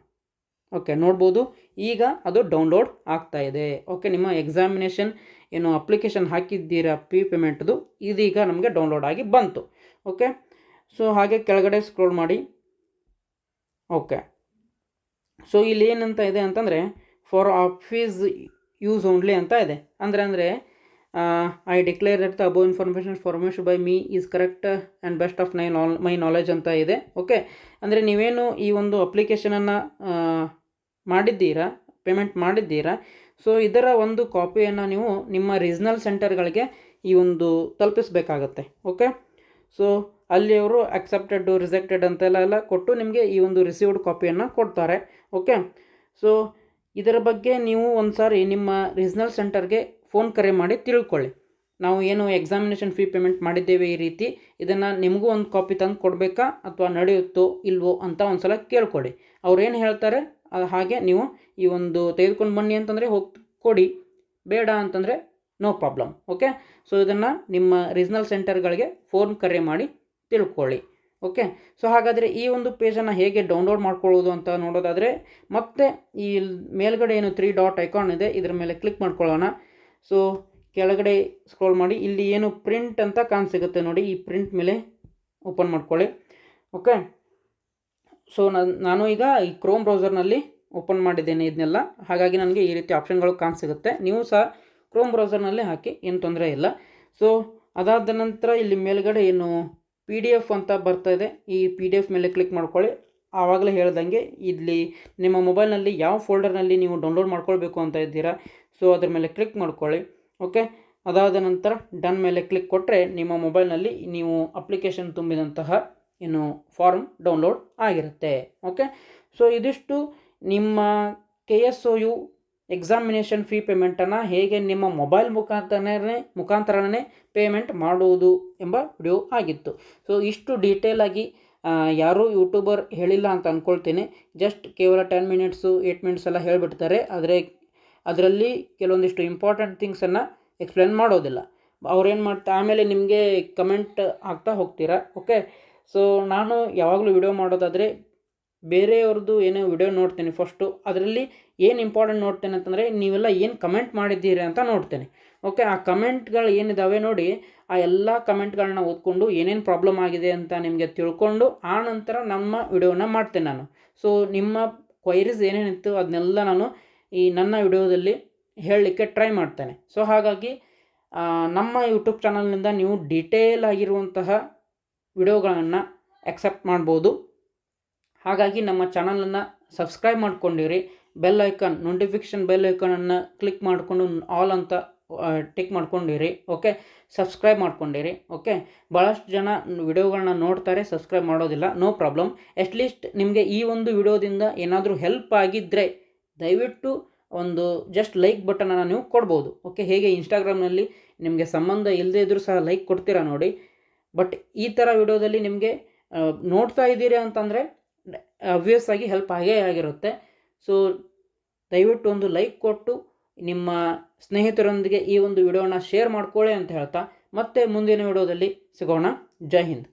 ಓಕೆ, ನೋಡ್ಬೋದು ಈಗ ಅದು ಡೌನ್ಲೋಡ್ ಆಗ್ತಾ ಇದೆ. ಓಕೆ, ನಿಮ್ಮ ಎಕ್ಸಾಮಿನೇಷನ್ ಏನು ಅಪ್ಲಿಕೇಶನ್ ಹಾಕಿದ್ದೀರಾ ಫೀ ಪೇಮೆಂಟ್ದು, ಇದೀಗ ನಮಗೆ ಡೌನ್ಲೋಡ್ ಆಗಿ ಬಂತು. ಓಕೆ, ಸೊ ಹಾಗೆ ಕೆಳಗಡೆ ಸ್ಕ್ರೋಲ್ ಮಾಡಿ. ಓಕೆ, ಸೊ ಇಲ್ಲಿ ಏನಂತ ಇದೆ ಅಂತಂದರೆ ಫಾರ್ ಆಫೀಸ್ ಯೂಸ್ ಓನ್ಲಿ ಅಂತ ಇದೆ. ಅಂದರೆ I declare that the above information formation by me is correct and best of my knowledge ಅಂತ ಇದೆ. ಓಕೆ, ಅಂದರೆ ನೀವೇನು ಈ ಒಂದು ಅಪ್ಲಿಕೇಶನನ್ನು ಮಾಡಿದ್ದೀರಾ, ಪೇಮೆಂಟ್ ಮಾಡಿದ್ದೀರಾ, ಸೊ ಇದರ ಒಂದು ಕಾಪಿಯನ್ನು ನೀವು ನಿಮ್ಮ ರೀಜ್ನಲ್ ಸೆಂಟರ್ಗಳಿಗೆ ಈ ಒಂದು ತಲುಪಿಸಬೇಕಾಗತ್ತೆ. ಓಕೆ, ಸೊ ಅಲ್ಲಿ ಅವರು ಅಕ್ಸೆಪ್ಟೆಡ್ ರಿಜೆಕ್ಟೆಡ್ ಅಂತೆಲ್ಲ ಕೊಟ್ಟು ನಿಮಗೆ ಈ ಒಂದು ರಿಸೀವ್ಡ್ ಕಾಪಿಯನ್ನು ಕೊಡ್ತಾರೆ. ಓಕೆ, ಸೊ ಇದರ ಬಗ್ಗೆ ನೀವು ಒಂದು ಸಾರಿ ನಿಮ್ಮ ರೀಜ್ನಲ್ ಸೆಂಟರ್ಗೆ ಫೋನ್ ಕರೆ ಮಾಡಿ ತಿಳ್ಕೊಳ್ಳಿ. ನಾವು ಏನು ಎಕ್ಸಾಮಿನೇಷನ್ ಫೀ ಪೇಮೆಂಟ್ ಮಾಡಿದ್ದೇವೆ ಈ ರೀತಿ, ಇದನ್ನು ನಿಮಗೂ ಒಂದು ಕಾಪಿ ತಂದು ಕೊಡಬೇಕಾ ಅಥವಾ ನಡೆಯುತ್ತೋ ಇಲ್ವೋ ಅಂತ ಒಂದು ಸಲ ಕೇಳ್ಕೊಡಿ. ಅವ್ರು ಏನು ಹೇಳ್ತಾರೆ ಹಾಗೆ ನೀವು ಈ ಒಂದು ತೆಗೆದುಕೊಂಡು ಬನ್ನಿ ಅಂತಂದರೆ ಹೋಗಿ ಕೊಡಿ, ಬೇಡ ಅಂತಂದರೆ ನೋ ಪ್ರಾಬ್ಲಮ್. ಓಕೆ, ಸೊ ಇದನ್ನು ನಿಮ್ಮ ರೀಜ್ನಲ್ ಸೆಂಟರ್ಗಳಿಗೆ ಫೋನ್ ಕರೆ ಮಾಡಿ ತಿಳ್ಕೊಳ್ಳಿ. ಓಕೆ, ಸೊ ಹಾಗಾದರೆ ಈ ಒಂದು ಪೇಜನ್ನು ಹೇಗೆ ಡೌನ್ಲೋಡ್ ಮಾಡ್ಕೊಳ್ಳೋದು ಅಂತ ನೋಡೋದಾದರೆ, ಮತ್ತೆ ಈ ಮೇಲ್ಗಡೆ ಏನು 3 ಡಾಟ್ ಐಕಾನ್ ಇದೆ ಇದರ ಮೇಲೆ ಕ್ಲಿಕ್ ಮಾಡ್ಕೊಳ್ಳೋಣ. ಸೊ ಕೆಳಗಡೆ ಸ್ಕ್ರೋಲ್ ಮಾಡಿ, ಇಲ್ಲಿ ಏನು ಪ್ರಿಂಟ್ ಅಂತ ಕಾಣಿಸಿಗುತ್ತೆ ನೋಡಿ, ಈ ಪ್ರಿಂಟ್ ಮೇಲೆ ಓಪನ್ ಮಾಡ್ಕೊಳ್ಳಿ. ಓಕೆ, ಸೊ ನಾನು ಈಗ ಈ ಕ್ರೋಮ್ ಬ್ರೌಸರ್ನಲ್ಲಿ ಓಪನ್ ಮಾಡಿದ್ದೇನೆ ಇದನ್ನೆಲ್ಲ, ಹಾಗಾಗಿ ನನಗೆ ಈ ರೀತಿ ಆಪ್ಷನ್ಗಳು ಕಾಣಿಸಿಗುತ್ತೆ. ನೀವು ಸಹ ಕ್ರೋಮ್ ಬ್ರೌಸರ್ನಲ್ಲೇ ಹಾಕಿ, ಏನು ತೊಂದರೆ ಇಲ್ಲ. ಸೊ ಅದಾದ ನಂತರ ಇಲ್ಲಿ ಮೇಲ್ಗಡೆ ಏನು PDF ಅಂತ ಬರ್ತಾ ಇದೆ, ಈ PDF ಮೇಲೆ ಕ್ಲಿಕ್ ಮಾಡ್ಕೊಳ್ಳಿ. ಆವಾಗಲೇ ಹೇಳ್ದಂಗೆ ಇಲ್ಲಿ ನಿಮ್ಮ ಮೊಬೈಲ್ನಲ್ಲಿ ಯಾವ ಫೋಲ್ಡರ್ನಲ್ಲಿ ನೀವು ಡೌನ್ಲೋಡ್ ಮಾಡ್ಕೊಳ್ಬೇಕು ಅಂತ ಇದ್ದೀರಾ, ಸೊ ಅದ್ರ ಮೇಲೆ ಕ್ಲಿಕ್ ಮಾಡ್ಕೊಳ್ಳಿ. ಓಕೆ, ಅದಾದ ನಂತರ ಡನ್ ಮೇಲೆ ಕ್ಲಿಕ್ ಕೊಟ್ಟರೆ ನಿಮ್ಮ ಮೊಬೈಲ್ನಲ್ಲಿ ನೀವು ಅಪ್ಲಿಕೇಶನ್ ತುಂಬಿದಂತಹ ಏನು ಫಾರ್ಮ್ ಡೌನ್ಲೋಡ್ ಆಗಿರುತ್ತೆ. ಓಕೆ, ಸೊ ಇದಿಷ್ಟು ನಿಮ್ಮ KSOU ಎಕ್ಸಾಮಿನೇಷನ್ ಫೀ ಪೇಮೆಂಟನ್ನು ಹೇಗೆ ನಿಮ್ಮ ಮೊಬೈಲ್ ಮುಖಾಂತರನೇ ಪೇಮೆಂಟ್ ಮಾಡುವುದು ಎಂಬ ವಿಡಿಯೋ ಆಗಿತ್ತು. ಸೊ ಇಷ್ಟು ಡೀಟೇಲಾಗಿ ಯಾರೂ ಯೂಟ್ಯೂಬರ್ ಹೇಳಿಲ್ಲ ಅಂತ ಅಂದ್ಕೊಳ್ತೀನಿ. ಜಸ್ಟ್ ಕೇವಲ 10 ಮಿನಿಟ್ಸು 8 ಮಿನಿಟ್ಸ್ ಎಲ್ಲ ಹೇಳಿಬಿಡ್ತಾರೆ, ಆದರೆ ಅದರಲ್ಲಿ ಕೆಲವೊಂದಿಷ್ಟು ಇಂಪಾರ್ಟೆಂಟ್ ಥಿಂಗ್ಸನ್ನು ಎಕ್ಸ್ಪ್ಲೇನ್ ಮಾಡೋದಿಲ್ಲ. ಅವ್ರೇನು ಮಾಡ್ತಾ ಆಮೇಲೆ ನಿಮಗೆ ಕಮೆಂಟ್ ಆಗ್ತಾ ಹೋಗ್ತೀರಾ. ಓಕೆ, ಸೊ ನಾನು ಯಾವಾಗಲೂ ವಿಡಿಯೋ ಮಾಡೋದಾದರೆ ಬೇರೆಯವ್ರದ್ದು ಏನೋ ವಿಡಿಯೋ ನೋಡ್ತೇನೆ ಫಸ್ಟು, ಅದರಲ್ಲಿ ಏನು ಇಂಪಾರ್ಟೆಂಟ್ ನೋಡ್ತೇನೆ ಅಂತಂದರೆ ನೀವೆಲ್ಲ ಏನು ಕಮೆಂಟ್ ಮಾಡಿದ್ದೀರಿ ಅಂತ ನೋಡ್ತೇನೆ. ಓಕೆ, ಆ ಕಮೆಂಟ್ಗಳು ಏನಿದ್ದಾವೆ ನೋಡಿ, ಆ ಎಲ್ಲ ಕಮೆಂಟ್ಗಳನ್ನ ಓದ್ಕೊಂಡು ಏನೇನು ಪ್ರಾಬ್ಲಮ್ ಆಗಿದೆ ಅಂತ ನಿಮಗೆ ತಿಳ್ಕೊಂಡು ಆ ನಂತರ ನಮ್ಮ ವಿಡಿಯೋನ ಮಾಡ್ತೇನೆ ನಾನು. ಸೊ ನಿಮ್ಮ ಕ್ವೈರೀಸ್ ಏನೇನಿತ್ತು ಅದನ್ನೆಲ್ಲ ನಾನು ಈ ನನ್ನ ವಿಡಿಯೋದಲ್ಲಿ ಹೇಳಲಿಕ್ಕೆ ಟ್ರೈ ಮಾಡ್ತೇನೆ. ಸೊ ಹಾಗಾಗಿ ನಮ್ಮ ಯೂಟ್ಯೂಬ್ ಚಾನಲ್ನಿಂದ ನೀವು ಡೀಟೇಲ್ ಆಗಿರುವಂತಹ ವಿಡಿಯೋಗಳನ್ನು ಎಕ್ಸೆಪ್ಟ್ ಮಾಡ್ಬೋದು. ಹಾಗಾಗಿ ನಮ್ಮ ಚಾನಲನ್ನು ಸಬ್ಸ್ಕ್ರೈಬ್ ಮಾಡ್ಕೊಂಡಿರಿ, ಬೆಲ್ ಐಕಾನ್ ನೋಟಿಫಿಕೇಷನ್ ಬೆಲ್ ಐಕಾನನ್ನು ಕ್ಲಿಕ್ ಮಾಡಿಕೊಂಡು ಆಲ್ ಅಂತ ಟಿಕ್ ಮಾಡ್ಕೊಂಡಿರಿ. ಓಕೆ, ಸಬ್ಸ್ಕ್ರೈಬ್ ಮಾಡ್ಕೊಂಡಿರಿ. ಓಕೆ, ಭಾಳಷ್ಟು ಜನ ವಿಡಿಯೋಗಳನ್ನ ನೋಡ್ತಾರೆ, ಸಬ್ಸ್ಕ್ರೈಬ್ ಮಾಡೋದಿಲ್ಲ, ನೋ ಪ್ರಾಬ್ಲಮ್. ಅಟ್ಲೀಸ್ಟ್ ನಿಮಗೆ ಈ ಒಂದು ವಿಡಿಯೋದಿಂದ ಏನಾದರೂ ಹೆಲ್ಪ್ ಆಗಿದ್ದರೆ ದಯವಿಟ್ಟು ಒಂದು ಜಸ್ಟ್ ಲೈಕ್ ಬಟನನ್ನು ನೀವು ಕೊಡ್ಬೋದು. ಓಕೆ, ಹೇಗೆ ಇನ್ಸ್ಟಾಗ್ರಾಮ್ನಲ್ಲಿ ನಿಮಗೆ ಸಂಬಂಧ ಇಲ್ಲದೇ ಇದ್ದರೂ ಸಹ ಲೈಕ್ ಕೊಡ್ತೀರಾ ನೋಡಿ, ಬಟ್ ಈ ಥರ ವಿಡಿಯೋದಲ್ಲಿ ನಿಮಗೆ ನೋಡ್ತಾ ಇದ್ದೀರಿ ಅಂತಂದರೆ ಅಬ್ವಿಯಸ್ ಆಗಿ ಹೆಲ್ಪ್ ಆಗೇ ಆಗಿರುತ್ತೆ. ಸೊ ದಯವಿಟ್ಟು ಒಂದು ಲೈಕ್ ಕೊಟ್ಟು ನಿಮ್ಮ ಸ್ನೇಹಿತರೊಂದಿಗೆ ಈ ಒಂದು ವಿಡಿಯೋನ ಶೇರ್ ಮಾಡ್ಕೊಳ್ಳಿ ಅಂತ ಹೇಳ್ತಾ ಮತ್ತೆ ಮುಂದಿನ ವಿಡಿಯೋದಲ್ಲಿ ಸಿಗೋಣ. ಜೈ ಹಿಂದ್.